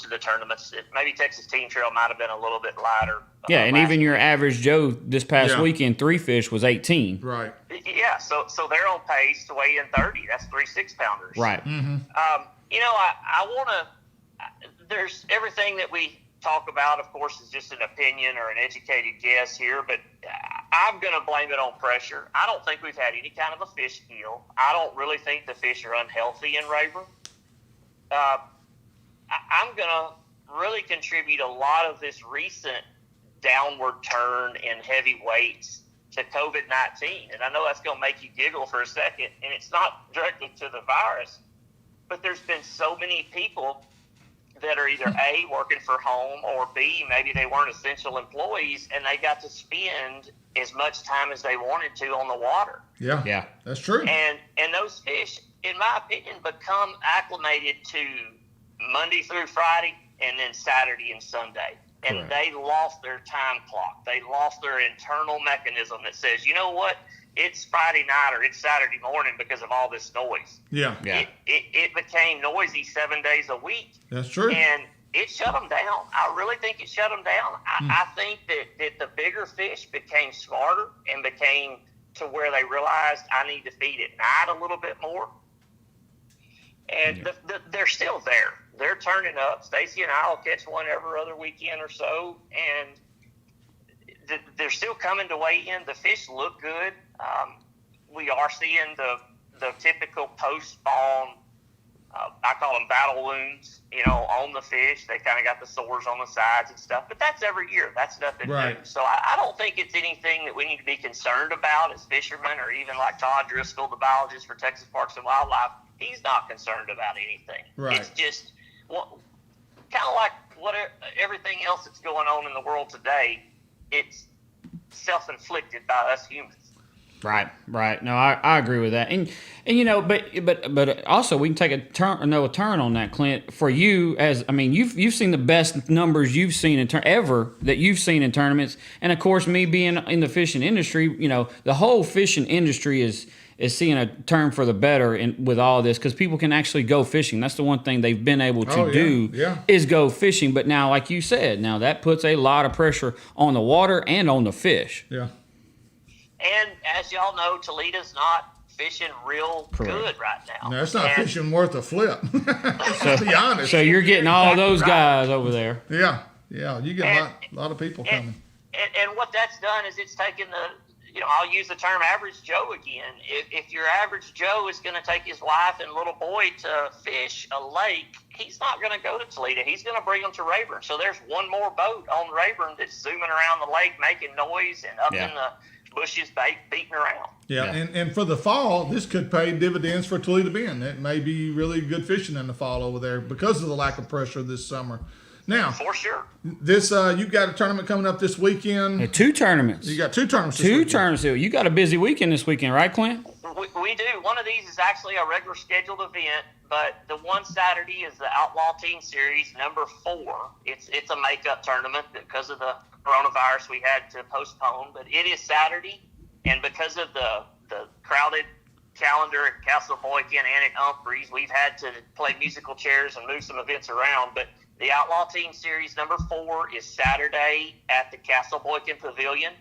[SPEAKER 4] of the tournaments. Maybe Texas Team Trail might have been a little bit lighter.
[SPEAKER 2] Yeah, and even your average Joe this past weekend, 3 fish was 18.
[SPEAKER 1] Right.
[SPEAKER 4] Yeah, so they're on pace to weigh in 30. That's 3 6-pounders.
[SPEAKER 2] Right.
[SPEAKER 1] Mm-hmm.
[SPEAKER 4] I want to. There's everything that we talk about, of course, is just an opinion or an educated guess here, but I'm going to blame it on pressure. I don't think we've had any kind of a fish kill. I don't really think the fish are unhealthy in Rayburn. I'm going to really contribute a lot of this recent downward turn in heavy weights to COVID-19. And I know that's going to make you giggle for a second, and it's not directly to the virus, but there's been so many people that are either A, working for home, or B, maybe they weren't essential employees, and they got to spend as much time as they wanted to on the water.
[SPEAKER 1] Yeah, that's true.
[SPEAKER 4] And those fish, in my opinion, become acclimated to Monday through Friday and then Saturday and Sunday. And they lost their time clock. They lost their internal mechanism that says, you know what, it's Friday night or it's Saturday morning because of all this noise.
[SPEAKER 1] Yeah.
[SPEAKER 4] It became noisy 7 days a week.
[SPEAKER 1] That's true.
[SPEAKER 4] And it shut them down. I really think it shut them down. I think that the bigger fish became smarter and became to where they realized I need to feed at night a little bit more. And they're still there. They're turning up. Stacy and I will catch one every other weekend or so, and they're still coming to weigh in. The fish look good. We are seeing the typical post-spawn, I call them battle wounds, on the fish. They kind of got the sores on the sides and stuff, but that's every year. That's nothing new. So I don't think it's anything that we need to be concerned about as fishermen, or even like Todd Driscoll, the biologist for Texas Parks and Wildlife. He's not concerned about anything.
[SPEAKER 1] Right.
[SPEAKER 4] It's just kind of like everything else that's going on in the world today. It's self-inflicted by us humans.
[SPEAKER 2] Right. No, I agree with that. And but also we can take a turn on that, Clint. For you, you've seen the best numbers you've seen ever that you've seen in tournaments, and of course, me being in the fishing industry, the whole fishing industry is seeing a turn for the better with all this, because people can actually go fishing. That's the one thing they've been able to do is go fishing. But now, like you said, that puts a lot of pressure on the water and on the fish.
[SPEAKER 1] Yeah.
[SPEAKER 4] And as y'all know, Toledo's not fishing real
[SPEAKER 2] Correct.
[SPEAKER 4] good right now.
[SPEAKER 1] No, it's not
[SPEAKER 4] And
[SPEAKER 1] fishing worth a flip. To be honest.
[SPEAKER 2] So you're getting all those
[SPEAKER 4] Right.
[SPEAKER 2] guys over there.
[SPEAKER 1] Yeah, you get a lot of people coming.
[SPEAKER 4] And what that's done is it's taken I'll use the term average Joe again. If your average Joe is going to take his wife and little boy to fish a lake, he's not going to go to Toledo. He's going to bring them to Rayburn. So there's one more boat on Rayburn that's zooming around the lake, making noise and up in the bushes, beating around.
[SPEAKER 1] Yeah, and for the fall, this could pay dividends for Toledo Bend. It may be really good fishing in the fall over there because of the lack of pressure this summer. Now,
[SPEAKER 4] For sure.
[SPEAKER 1] this you've got a tournament coming up this weekend.
[SPEAKER 2] 2 tournaments.
[SPEAKER 1] You got 2 tournaments. This
[SPEAKER 2] Two
[SPEAKER 1] weekend.
[SPEAKER 2] tournaments. You got a busy weekend this weekend, right, Clint?
[SPEAKER 4] We do. One of these is actually a regular scheduled event, but the one Saturday is the Outlaw Team Series number 4. It's a makeup tournament because of the coronavirus we had to postpone, but it is Saturday, and because of the crowded calendar at Castle Boykin and at Humphreys, we've had to play musical chairs and move some events around, but the Outlaw Team Series number 4 is Saturday at the Castle Boykin Pavilion.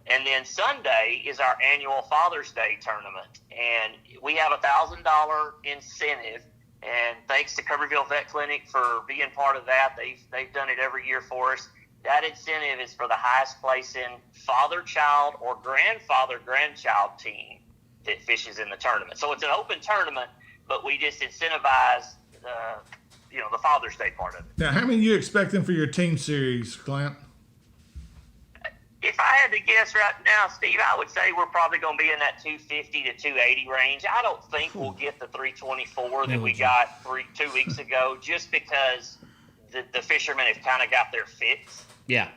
[SPEAKER 4] And then Sunday is our annual Father's Day tournament. And we have a $1,000 incentive. And thanks to Cumberville Vet Clinic for being part of that. They've done it every year for us. That incentive is for the highest place in father-child or grandfather-grandchild team that fishes in the tournament. So it's an open tournament, but we just incentivize the Father's Day part of it.
[SPEAKER 1] Now, how many are you expecting for your team series, Clint?
[SPEAKER 4] If I had to guess right now, Steve, I would say we're probably going to be in that 250 to 280 range. I don't think we'll get the 324 that we got 2 weeks ago, just because the fishermen have kind of got their fix.
[SPEAKER 1] Yeah.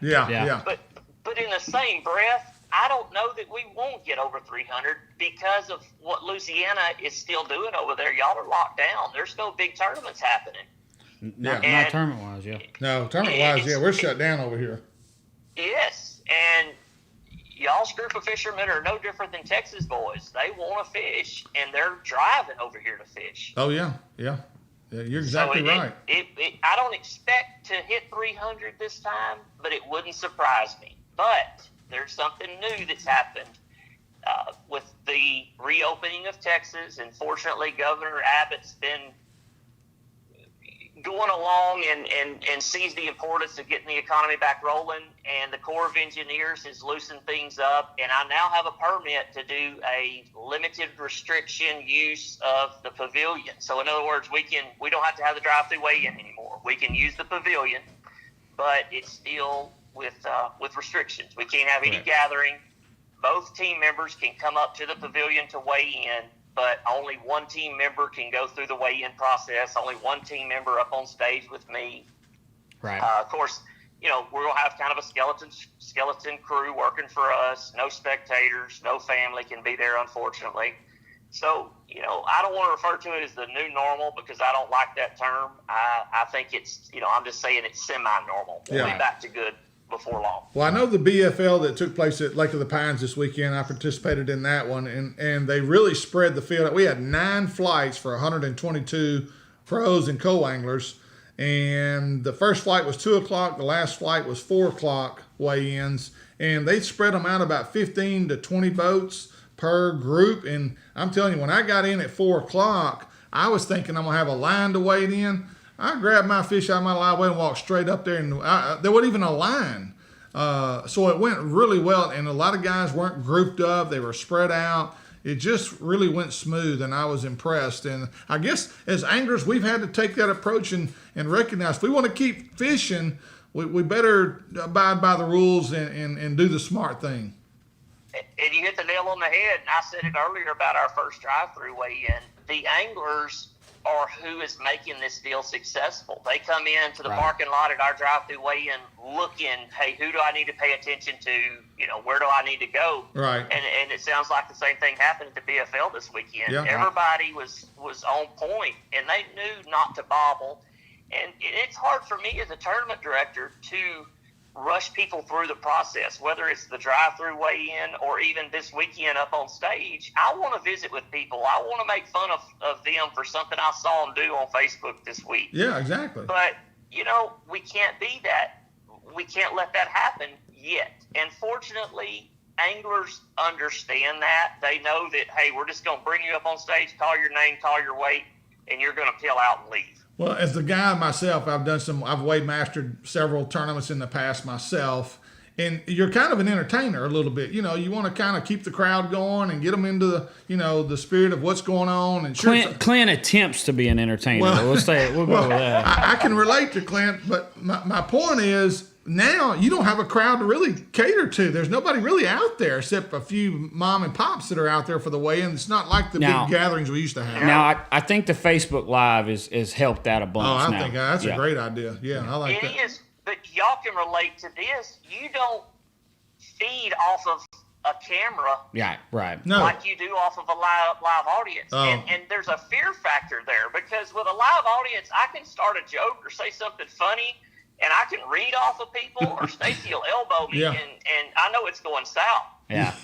[SPEAKER 4] But in the same breath, I don't know that we won't get over 300 because of what Louisiana is still doing over there. Y'all are locked down. There's no big tournaments happening.
[SPEAKER 2] Not tournament-wise, yeah.
[SPEAKER 1] No, tournament-wise, we're shut down over here.
[SPEAKER 4] Yes, and y'all's group of fishermen are no different than Texas boys. They want to fish, and they're driving over here to fish.
[SPEAKER 1] Oh, yeah. You're exactly right.
[SPEAKER 4] I don't expect to hit 300 this time, but it wouldn't surprise me. But there's something new that's happened with the reopening of Texas, and fortunately, Governor Abbott's been going along and sees the importance of getting the economy back rolling, and the Corps of Engineers has loosened things up, and I now have a permit to do a limited restriction use of the pavilion. So in other words, we don't have to have the drive-through weigh-in anymore. We can use the pavilion, but it's still with restrictions. We can't have any gathering. Both team members can come up to the pavilion to weigh in, but only one team member can go through the weigh-in process. Only one team member up on stage with me.
[SPEAKER 2] Right.
[SPEAKER 4] Of course, we're going to have kind of a skeleton crew working for us. No spectators, no family can be there, unfortunately. So, I don't want to refer to it as the new normal because I don't like that term. I think it's, I'm just saying it's semi-normal. We'll be back to good before long.
[SPEAKER 1] Well, I know the BFL that took place at Lake of the Pines this weekend. I participated in that one, and they really spread the field. We had 9 flights for 122 pros and co-anglers, and the first flight was 2 o'clock. The last flight was 4 o'clock weigh-ins, and they spread them out about 15 to 20 boats per group. And I'm telling you, when I got in at 4 o'clock, I was thinking I'm going to have a line to wade in. I grabbed my fish out of my live weight and walked straight up there, and there wasn't even a line. So it went really well, and a lot of guys weren't grouped up. They were spread out. It just really went smooth, and I was impressed. And I guess as anglers, we've had to take that approach and recognize if we want to keep fishing, we better abide by the rules and do the smart thing.
[SPEAKER 4] And you hit the nail on the head, and I said it earlier about our first drive-through weigh-in. The anglers are who is making this deal successful. They come into the parking lot at our drive-through weigh-in looking, hey, who do I need to pay attention to? Where do I need to go?
[SPEAKER 1] Right.
[SPEAKER 4] And it sounds like the same thing happened at the BFL this weekend.
[SPEAKER 1] Yeah.
[SPEAKER 4] Everybody was on point, and they knew not to bobble. And it's hard for me as a tournament director to rush people through the process, whether it's the drive-through weigh-in or even this weekend up on stage. I want to visit with people. I want to make fun of them for something I saw them do on Facebook this week.
[SPEAKER 1] Yeah, exactly.
[SPEAKER 4] But, we can't be that. We can't let that happen yet. And fortunately, anglers understand that. They know that, hey, we're just going to bring you up on stage, call your name, call your weight, and you're going to peel out and leave.
[SPEAKER 1] Well, as the guy myself, I've weight mastered several tournaments in the past myself. And you're kind of an entertainer a little bit. You know, you want to kind of keep the crowd going and get them into the, the spirit of what's going on. And
[SPEAKER 2] Clint attempts to be an entertainer.
[SPEAKER 1] Well,
[SPEAKER 2] we'll go with that.
[SPEAKER 1] I can relate to Clint, but my point is now you don't have a crowd to really cater to. There's nobody really out there except a few mom and pops that are out there for the weigh-in. It's not like the big gatherings we used to have.
[SPEAKER 2] Now, I think the Facebook Live is helped out a bunch.
[SPEAKER 1] Oh, I think that's a great idea. Yeah, I like that.
[SPEAKER 4] It is. But y'all can relate to this. You don't feed off of a camera,
[SPEAKER 2] right?
[SPEAKER 1] No.
[SPEAKER 4] like you do off of a live audience.
[SPEAKER 1] Oh.
[SPEAKER 4] And there's a fear factor there because with a live audience, I can start a joke or say something funny, and I can read off of people, or Stacy will elbow me, and I know it's going south.
[SPEAKER 2] Yeah.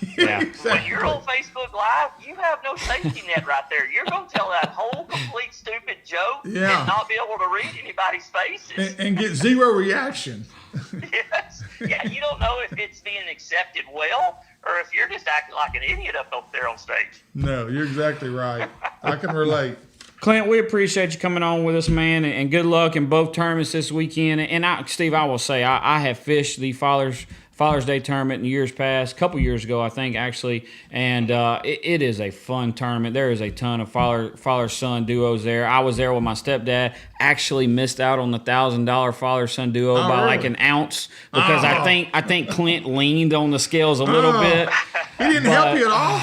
[SPEAKER 4] When you're on Facebook Live, you have no safety net right there. You're going to tell that whole complete stupid joke and not be able to read anybody's faces.
[SPEAKER 1] And get zero reaction.
[SPEAKER 4] Yes. Yeah, you don't know if it's being accepted well or if you're just acting like an idiot up there on stage.
[SPEAKER 1] No, you're exactly right. I can relate.
[SPEAKER 2] Clint, we appreciate you coming on with us, man, and good luck in both tournaments this weekend. And Steve, I will say, I have fished the Father's Day tournament in years past, a couple years ago, I think, actually, and it is a fun tournament. There is a ton of father-son duos there. I was there with my stepdad. Actually missed out on the $1,000 father-son duo by like an ounce because I think Clint leaned on the scales a little bit.
[SPEAKER 1] He didn't help you at all?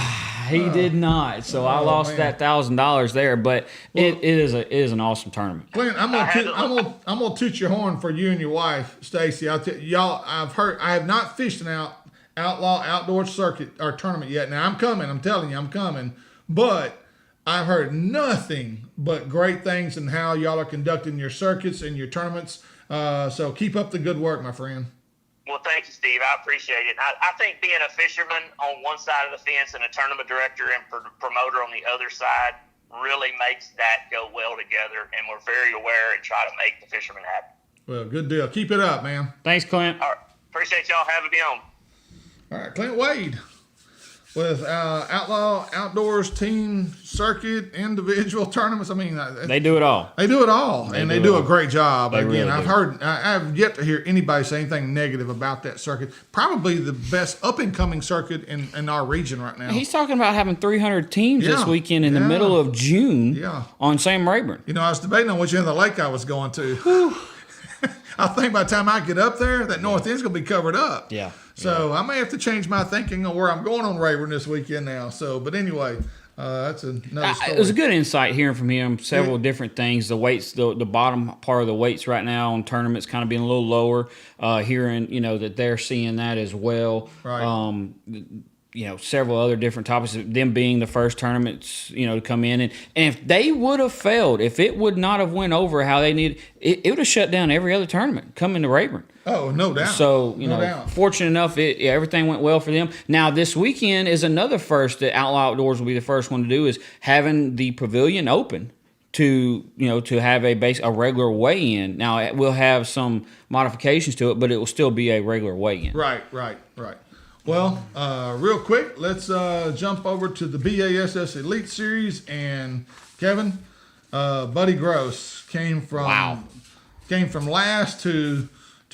[SPEAKER 2] He did not, so I lost that $1,000 there. But it is an awesome tournament.
[SPEAKER 1] Clint, I'm gonna toot your horn for you and your wife, Stacy. Y'all, I have not fished an outlaw outdoor circuit or tournament yet. Now I'm coming. I'm telling you, I'm coming. But I've heard nothing but great things in how y'all are conducting your circuits and your tournaments. So keep up the good work, my friend.
[SPEAKER 4] Well, thank you, Steve. I appreciate it. I think being a fisherman on one side of the fence and a tournament director and promoter on the other side really makes that go well together, and we're very aware and try to make the fishermen happy.
[SPEAKER 1] Well, good deal. Keep it up, man.
[SPEAKER 2] Thanks, Clint.
[SPEAKER 4] All right. Appreciate y'all having me on.
[SPEAKER 1] All right, Clint Wade with Outlaw Outdoors Team Circuit Individual Tournaments. I mean,
[SPEAKER 2] they do it all.
[SPEAKER 1] They do it all, and they do a great job.
[SPEAKER 2] They really
[SPEAKER 1] I have yet to hear anybody say anything negative about that circuit. Probably the best up-and-coming circuit in our region right now.
[SPEAKER 2] He's talking about having 300 teams this weekend in the middle of June on Sam Rayburn.
[SPEAKER 1] You know, I was debating on which end of the lake I was going to. I think by the time I get up there, that north end's going to be covered up.
[SPEAKER 2] Yeah.
[SPEAKER 1] So I may have to change my thinking on where I'm going on Rayburn this weekend now. So, but anyway, that's another story.
[SPEAKER 2] It was a good insight hearing from him. Several different things. The weights, the bottom part of the weights right now on tournaments kind of being a little lower. Hearing that they're seeing that as well.
[SPEAKER 1] Right.
[SPEAKER 2] Several other different topics, them being the first tournaments, to come in. And if they would have failed, if it would not have went over how they needed, it would have shut down every other tournament coming to Rayburn.
[SPEAKER 1] Oh, no doubt.
[SPEAKER 2] So,
[SPEAKER 1] no doubt.
[SPEAKER 2] Fortunate enough, everything went well for them. Now, this weekend is another first that Outlaw Outdoors will be the first one to do, is having the pavilion open to have a regular weigh-in. Now, we'll have some modifications to it, but it will still be a regular weigh-in.
[SPEAKER 1] Right. Well, real quick, let's jump over to the BASS Elite Series. And Kevin, Buddy Gross came from last to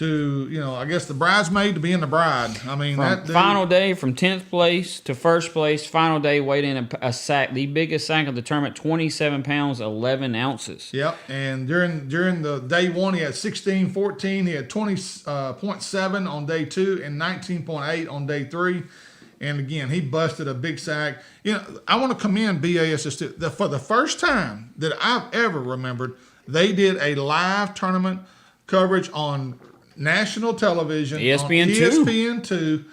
[SPEAKER 1] I guess the bridesmaid to being the bride. I mean,
[SPEAKER 2] final day from 10th place to first place. Final day weighed in a sack, the biggest sack of the tournament, 27 pounds 11 ounces.
[SPEAKER 1] Yep, and during the day one, he had 16.14. He had 20.7 on day two and 19.8 on day three. And again, he busted a big sack. I want to commend BASS for the first time that I've ever remembered. They did a live tournament coverage on national television, ESPN2.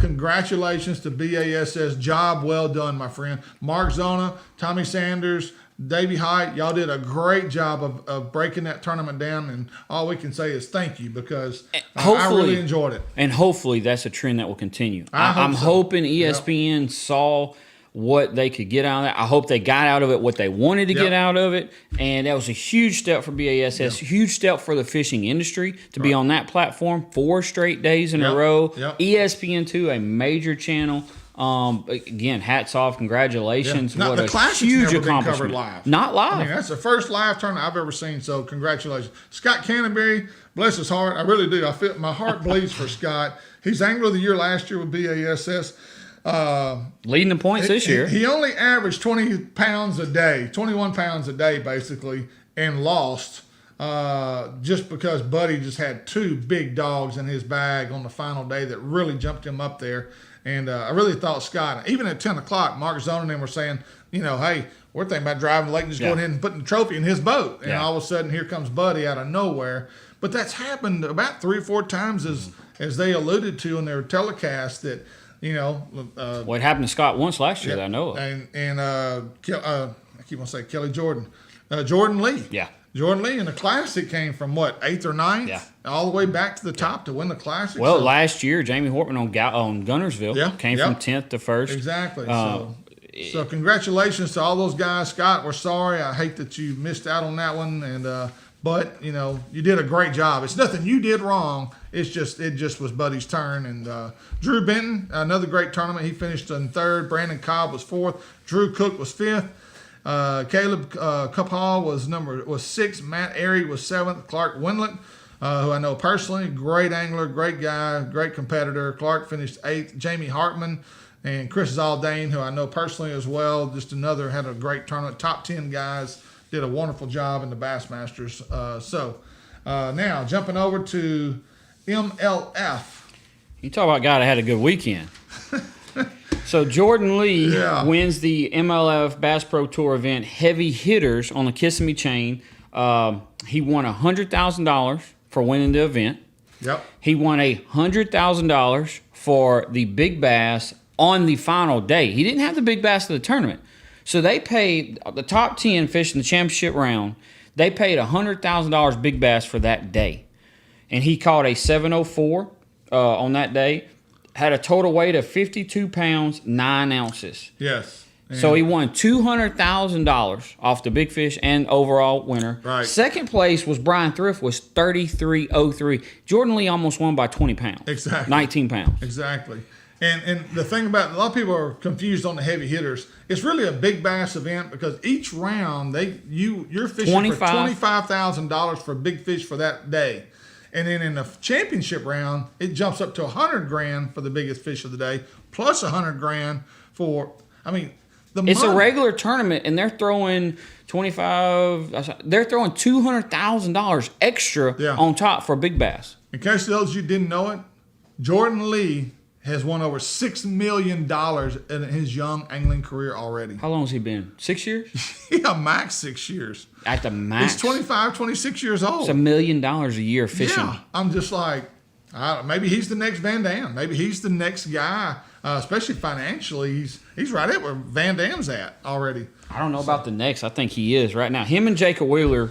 [SPEAKER 1] Congratulations to BASS. Job well done, my friend. Mark Zona, Tommy Sanders, Davey Height, y'all did a great job of breaking that tournament down, and all we can say is thank you, because I really enjoyed it.
[SPEAKER 2] And hopefully that's a trend that will continue.
[SPEAKER 1] I'm
[SPEAKER 2] hoping ESPN saw what they could get out of that. I hope they got out of it what they wanted to get out of it. And that was a huge step for BASS, huge step for the fishing industry to be on that platform 4 straight days in a row. ESPN2, a major channel. Again, hats off, congratulations.
[SPEAKER 1] Now,
[SPEAKER 2] what
[SPEAKER 1] the
[SPEAKER 2] a
[SPEAKER 1] Classic's
[SPEAKER 2] huge
[SPEAKER 1] never been
[SPEAKER 2] accomplishment.
[SPEAKER 1] covered live.
[SPEAKER 2] Not live.
[SPEAKER 1] I mean, that's the first live tournament I've ever seen, so congratulations. Scott Canterbury, bless his heart. I really do. I feel my heart bleeds for Scott. He's Angler of the Year last year with BASS.
[SPEAKER 2] Leading the points this year.
[SPEAKER 1] He only averaged 20 pounds a day, 21 pounds a day, basically, and lost just because Buddy just had 2 big dogs in his bag on the final day that really jumped him up there. And I really thought Scott, even at 10 o'clock, Mark Zone and them were saying, hey, we're thinking about driving to Lake and just going ahead and putting the trophy in his boat. And all of a sudden, here comes Buddy out of nowhere. But that's happened about 3 or 4 times as they alluded to in their telecast that,
[SPEAKER 2] what happened to Scott once last year that I know of.
[SPEAKER 1] And I keep on saying Kelly Jordan. Jordan Lee.
[SPEAKER 2] Yeah.
[SPEAKER 1] Jordan Lee in the Classic came from 8th or 9th?
[SPEAKER 2] Yeah.
[SPEAKER 1] All the way back to the top to win the Classic.
[SPEAKER 2] Well, last year, Jamie Hortman on Gunnersville came from 10th to 1st.
[SPEAKER 1] Exactly. So congratulations to all those guys. Scott, we're sorry. I hate that you missed out on that one. And but, you did a great job. It's nothing you did wrong. It just was Buddy's turn. And Drew Benton, another great tournament. He finished in 3rd. Brandon Cobb was 4th. Drew Cook was 5th. Caleb Cuphall was 6th. Matt Airy was 7th. Clark Windlet, who I know personally, great angler, great guy, great competitor. Clark finished 8th. Jamie Hartman and Chris Zaldane, who I know personally as well, just had a great tournament. Top 10 guys, did a wonderful job in the Bassmasters. Now jumping over to MLF.
[SPEAKER 2] You talk about a guy that had a good weekend. So Jordan Lee wins the MLF Bass Pro Tour event Heavy Hitters on the Kissimmee chain. He won $100,000 for winning the event.
[SPEAKER 1] Yep.
[SPEAKER 2] He won $100,000 for the big bass on the final day. He didn't have the big bass of the tournament. So they paid the top 10 fish in the championship round. They paid $100,000 big bass for that day. And he caught a 704 on that day. Had a total weight of 52 pounds, 9 ounces.
[SPEAKER 1] Yes.
[SPEAKER 2] So he won $200,000 off the big fish and overall winner.
[SPEAKER 1] Right.
[SPEAKER 2] Second place was Brian Thrift, was 33.03. Jordan Lee almost won by 20 pounds.
[SPEAKER 1] Exactly.
[SPEAKER 2] 19 pounds.
[SPEAKER 1] Exactly. And the thing about a lot of people are confused on the heavy hitters. It's really a big bass event because each round you're fishing for $25,000 for big fish for that day. And then in the championship round, it jumps up to $100,000 for the biggest fish of the day, plus $100,000 for. It's
[SPEAKER 2] a regular tournament, and they're throwing $200,000 extra on top for big bass.
[SPEAKER 1] In case of those of you who didn't know it, Jordan Lee has won over $6 million in his young angling career already.
[SPEAKER 2] How long has he been? 6 years?
[SPEAKER 1] Yeah, max 6 years.
[SPEAKER 2] At the max.
[SPEAKER 1] He's 25, 26 years old.
[SPEAKER 2] It's $1 million a year fishing.
[SPEAKER 1] Yeah, I'm just like, maybe he's the next Van Dam. Maybe he's the next guy, especially financially. He's right at where Van Dam's at already.
[SPEAKER 2] I don't know about the next. I think he is right now. Him and Jacob Wheeler,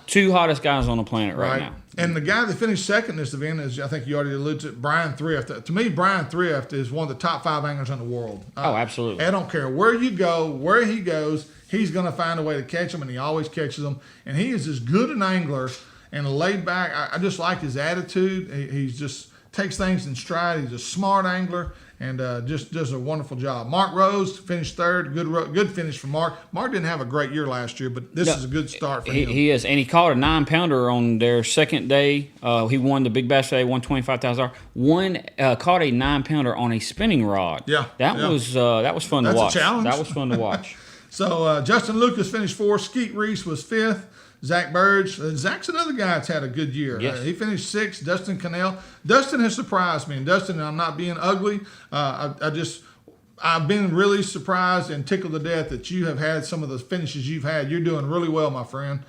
[SPEAKER 2] two hottest guys on the planet right now.
[SPEAKER 1] And the guy that finished second in this event is, I think you already alluded to, Brian Thrift. To me, Brian Thrift is one of the top 5 anglers in the world.
[SPEAKER 2] Absolutely.
[SPEAKER 1] I don't care where you go, where he goes, he's going to find a way to catch them, and he always catches them. And he is as good an angler and laid back. I just like his attitude. He just takes things in stride. He's a smart angler and just does a wonderful job. Mark Rose finished 3rd. Good finish for Mark. Mark didn't have a great year last year, but this is a good start for him.
[SPEAKER 2] He is, and he caught a 9-pounder on their second day. He won the big bass day, won $25,000. Caught a 9-pounder on a spinning rod. That was fun to watch.
[SPEAKER 1] That's a challenge.
[SPEAKER 2] That was fun to watch.
[SPEAKER 1] So Justin Lucas finished 4th. Skeet Reese was 5th. Zach Burge. Zach's another guy that's had a good year.
[SPEAKER 2] Yes.
[SPEAKER 1] He finished 6th. Dustin Cannell. Dustin has surprised me. And Dustin, I'm not being ugly. I've been really surprised and tickled to death that you have had some of the finishes you've had. You're doing really well, my friend.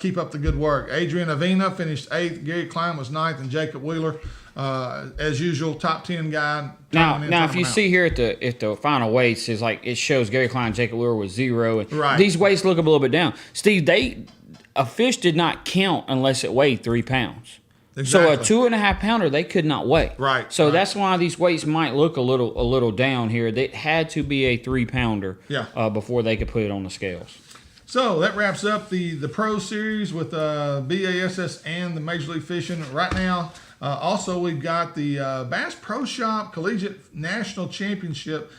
[SPEAKER 1] Keep up the good work. Adrian Avina finished 8th. Gary Klein was 9th. And Jacob Wheeler, as usual, top 10 guy.
[SPEAKER 2] Now, if you see here at the final weights, is like it shows Gary Klein, Jacob Wheeler was 0. And
[SPEAKER 1] right.
[SPEAKER 2] These weights look a little bit down. Steve, a fish did not count unless it weighed 3 pounds.
[SPEAKER 1] Exactly.
[SPEAKER 2] So a 2.5 pounder they could not weigh.
[SPEAKER 1] Right,
[SPEAKER 2] So
[SPEAKER 1] right.
[SPEAKER 2] that's why these weights might look a little down here. They had to be a 3 pounder.
[SPEAKER 1] Yeah.
[SPEAKER 2] Before they could put it on the scales.
[SPEAKER 1] So that wraps up the Pro Series with BASS and the Major League Fishing right now. Also, we've got the Bass Pro Shop Collegiate National Championship,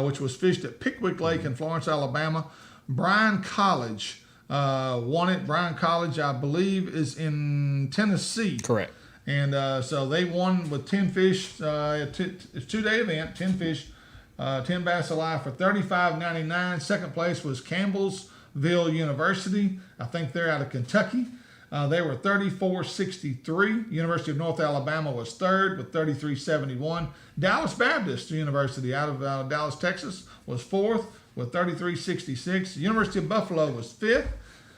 [SPEAKER 1] which was fished at Pickwick Lake in Florence, Alabama. Bryan College won it. Bryan College, I believe, is in Tennessee.
[SPEAKER 2] Correct.
[SPEAKER 1] And so they won with 10 fish. It's a 2-day event, 10 fish, 10 bass alive for $35.99. Second place was Campbellsville University. I think they're out of Kentucky. They were $34.63. University of North Alabama was third with $33.71. Dallas Baptist University out of Dallas, Texas was fourth with $33.66. University of Buffalo was fifth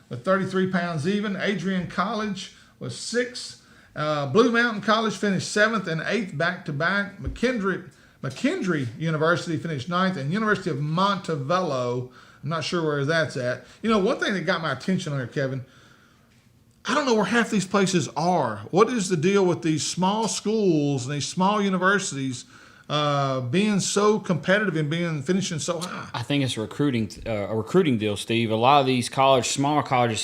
[SPEAKER 1] with 33 pounds even. Adrian College was sixth. Blue Mountain College finished seventh and eighth back-to-back. McKendree University finished ninth, and University of Montevallo, I'm not sure where that's at. You know, one thing that got my attention on here, Kevin, I don't know where half these places are. What is the deal with these small schools and these small universities being so competitive and finishing so high?
[SPEAKER 2] I think it's a recruiting deal, Steve. A lot of these smaller colleges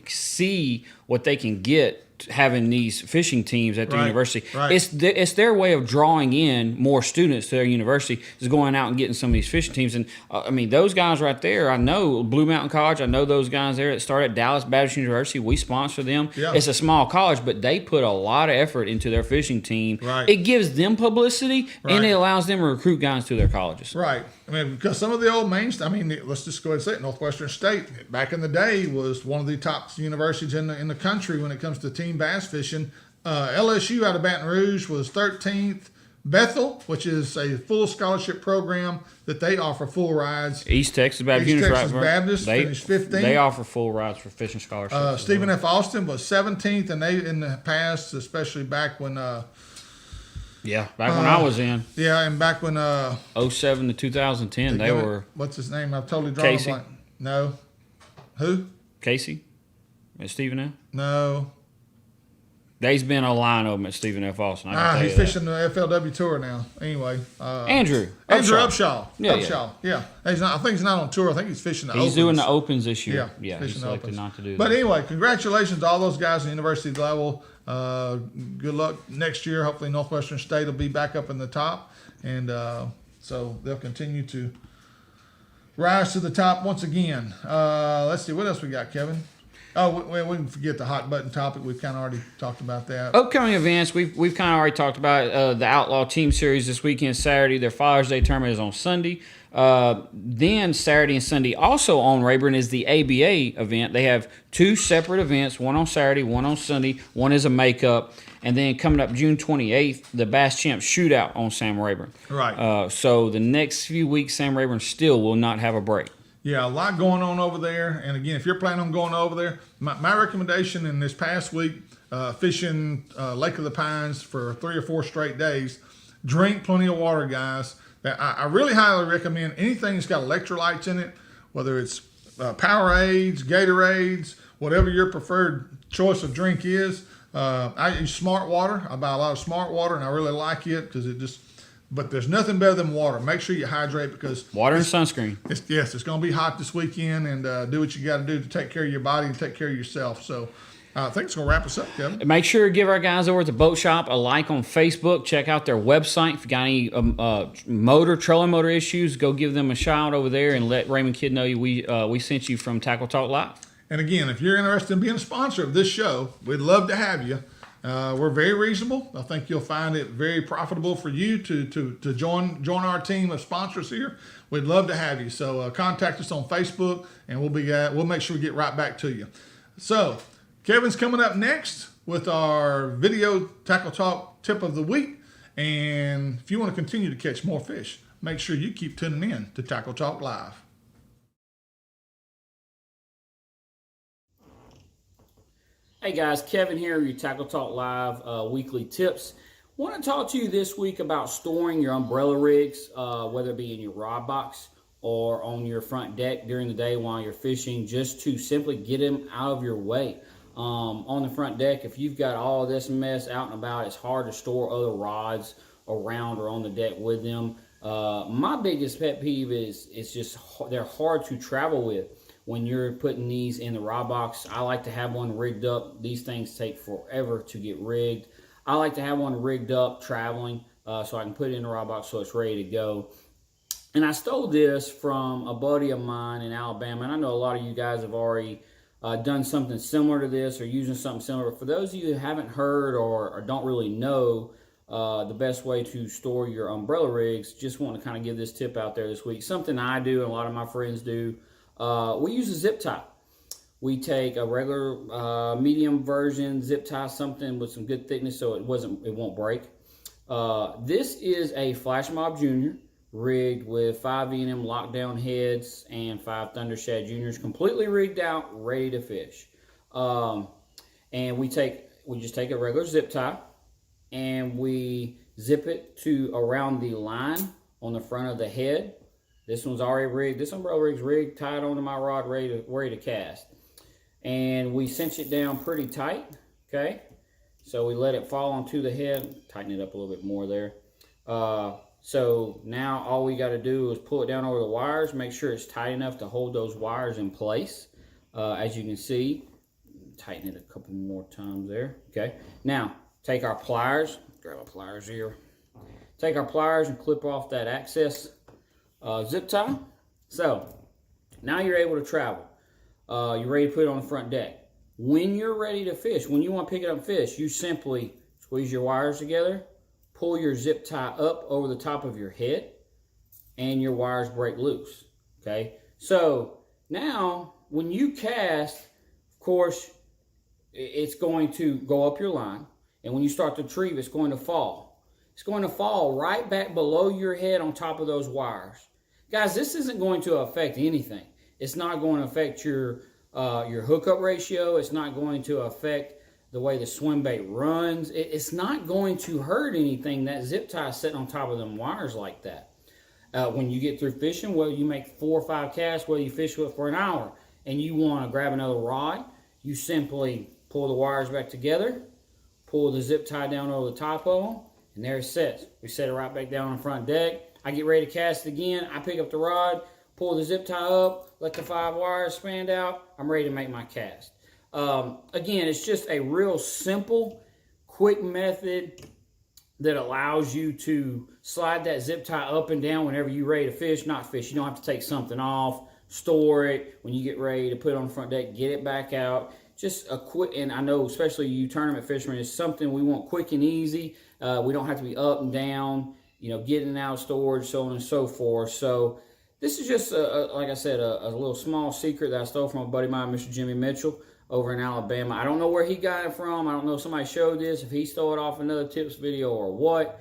[SPEAKER 2] see what they can get having these fishing teams at the university.
[SPEAKER 1] Right.
[SPEAKER 2] It's their way of drawing in more students to their university, is going out and getting some of these fishing teams. And I mean, those guys right there, I know Blue Mountain College, I know those guys there that started at Dallas Baptist University. We sponsor them.
[SPEAKER 1] Yeah.
[SPEAKER 2] It's a small college, but they put a lot of effort into their fishing team.
[SPEAKER 1] Right.
[SPEAKER 2] It gives them publicity, and it allows them to recruit guys to their colleges.
[SPEAKER 1] Right. I mean, because some of the old let's just go ahead and say it, Northwestern State, back in the day, was one of the top universities in the country when it comes to team bass fishing. LSU out of Baton Rouge was 13th. Bethel, which is a full scholarship program that they offer full rides.
[SPEAKER 2] East Texas Baptist
[SPEAKER 1] Baptist finished 15th.
[SPEAKER 2] They offer full rides for fishing scholarships.
[SPEAKER 1] Stephen F. Austin was 17th, and they in the past, especially back when
[SPEAKER 2] back when I was in.
[SPEAKER 1] Yeah, and back when
[SPEAKER 2] 07 to 2010, they were.
[SPEAKER 1] What's his name? I've totally drawn a
[SPEAKER 2] Casey.
[SPEAKER 1] blank. No. Who?
[SPEAKER 2] Casey? And Stephen F.
[SPEAKER 1] No.
[SPEAKER 2] There's been a line of them at Stephen F. Austin.
[SPEAKER 1] He's fishing the FLW tour now. Anyway,
[SPEAKER 2] Andrew
[SPEAKER 1] Upshaw.
[SPEAKER 2] Yeah.
[SPEAKER 1] He's not. I think he's not on tour. I think he's fishing the opens.
[SPEAKER 2] He's doing the opens this year.
[SPEAKER 1] Yeah,
[SPEAKER 2] He's selected not to do that.
[SPEAKER 1] But anyway, congratulations to all those guys at the university level. Good luck next year. Hopefully Northwestern State will be back up in the top. And so they'll continue to rise to the top once again. Let's see. What else we got, Kevin? Oh, we can forget the hot button topic. We've kind of already talked about that.
[SPEAKER 2] Upcoming events, we've kind of already talked about the Outlaw Team Series this weekend, Saturday. Their Father's Day tournament is on Sunday. Then Saturday and Sunday, also on Rayburn, is the ABA event. They have two separate events, one on Saturday, one on Sunday. One is a makeup. And then coming up June 28th, the Bass Champs Shootout on Sam Rayburn.
[SPEAKER 1] Right.
[SPEAKER 2] So the next few weeks, Sam Rayburn still will not have a break.
[SPEAKER 1] Yeah, a lot going on over there. And again, if you're planning on going over there, my recommendation in this past week, fishing Lake of the Pines for 3 or 4 straight days, drink plenty of water, guys. I really highly recommend anything that's got electrolytes in it, whether it's Powerades, Gatorades, whatever your preferred choice of drink is. I use Smart Water. I buy a lot of Smart Water, and I really like it because but there's nothing better than water. Make sure you hydrate because
[SPEAKER 2] water and sunscreen.
[SPEAKER 1] It's going to be hot this weekend, and do what you got to do to take care of your body and take care of yourself. So I think it's going to wrap us up, Kevin.
[SPEAKER 2] Make sure to give our guys over at the Boat Shop a like on Facebook. Check out their website. If you got any trolling motor issues, go give them a shout over there and let Raymond Kidd know we sent you from Tackle Talk Live.
[SPEAKER 1] And again, if you're interested in being a sponsor of this show, we'd love to have you. We're very reasonable. I think you'll find it very profitable for you to join our team of sponsors here. We'd love to have you. So contact us on Facebook, and we'll make sure we get right back to you. So Kevin's coming up next with our video Tackle Talk tip of the week. And if you want to continue to catch more fish, make sure you keep tuning in to Tackle Talk Live.
[SPEAKER 2] Hey guys, Kevin here, your Tackle Talk Live weekly tips. Want to talk to you this week about storing your umbrella rigs, whether it be in your rod box or on your front deck during the day while you're fishing, just to simply get them out of your way. on the front deck. If you've got all this mess out and about, it's hard to store other rods around or on the deck with them. My biggest pet peeve is it's just they're hard to travel with when you're putting these in the rod box. I like to have one rigged up. These things take forever to get rigged. I like to have one rigged up traveling so I can put it in the rod box so it's ready to go. And I stole this from a buddy of mine in Alabama, and I know a lot of you guys have already done something similar to this or using something similar. But for those of you who haven't heard or don't really know the best way to store your umbrella rigs, just want to kind of give this tip out there this week. Something I do and a lot of my friends do. We use a zip tie. We take a regular medium version zip tie, something with some good thickness so it won't break. This is a Flash Mob Junior rigged with 5 E&M lockdown heads and 5 Thundershad Juniors, completely rigged out, ready to fish. And we just take a regular zip tie and we zip it to around the line on the front of the head. This one's already rigged. This umbrella rig's rigged, tied onto my rod, ready to cast. And we cinch it down pretty tight, okay? So we let it fall onto the head, tighten it up a little bit more there. So now all we got to do is pull it down over the wires, make sure it's tight enough to hold those wires in place. As you can see, tighten it a couple more times there, okay? Now, take our pliers, grab our pliers here. Take our pliers and clip off that access zip tie. So, now you're able to travel. You're ready to put it on the front deck. When you're ready to fish, when you want to pick it up and fish, you simply squeeze your wires together, pull your zip tie up over the top of your head, and your wires break loose, okay? So, now, when you cast, of course, it's going to go up your line, and when you start to retrieve, it's going to fall. It's going to fall right back below your head on top of those wires. Guys, this isn't going to affect anything. It's not going to affect your hookup ratio. It's not going to affect the way the swim bait runs. It's not going to hurt anything. That zip tie is sitting on top of them wires like that. When you get through fishing, whether you make 4 or 5 casts, whether you fish with it for an hour, and you want to grab another rod, you simply pull the wires back together, pull the zip tie down over the top of them, and there it sits. We set it right back down on the front deck. I get ready to cast it again. I pick up the rod, pull the zip tie up, let the 5 wires span out. I'm ready to make my cast. Again, it's just a real simple, quick method that allows you to slide that zip tie up and down whenever you're ready to fish. Not fish. You don't have to take something off, store it. When you get ready to put it on the front deck, get it back out. Just a quick, and I know especially you tournament fishermen, it's something we want quick and easy. We don't have to be up and down, getting out of storage, so on and so forth. So this is just, like I said, a little small secret that I stole from a buddy of mine, Mr. Jimmy Mitchell, over in Alabama. I don't know where he got it from. I don't know if somebody showed this, if he stole it off another tips video or what.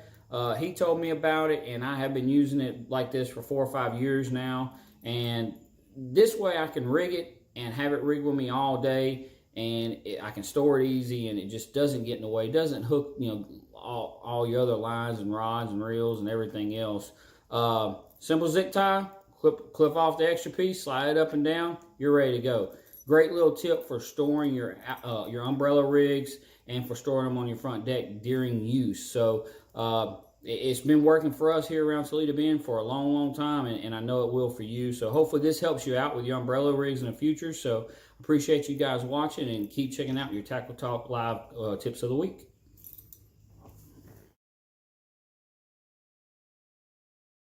[SPEAKER 2] He told me about it, and I have been using it like this for 4 or 5 years now. And this way I can rig it and have it rigged with me all day, and I can store it easy, and it just doesn't get in the way. It doesn't hook, all your other lines and rods and reels and everything else. Simple zip tie, clip off the extra piece, slide it up and down, you're ready to go. Great little tip for storing your umbrella rigs and for storing them on your front deck during use. So it's been working for us here around Toledo Bend for a long, long time, and I know it will for you. So hopefully this helps you out with your umbrella rigs in the future. So appreciate you guys watching, and keep checking out your Tackle Talk Live tips of the week.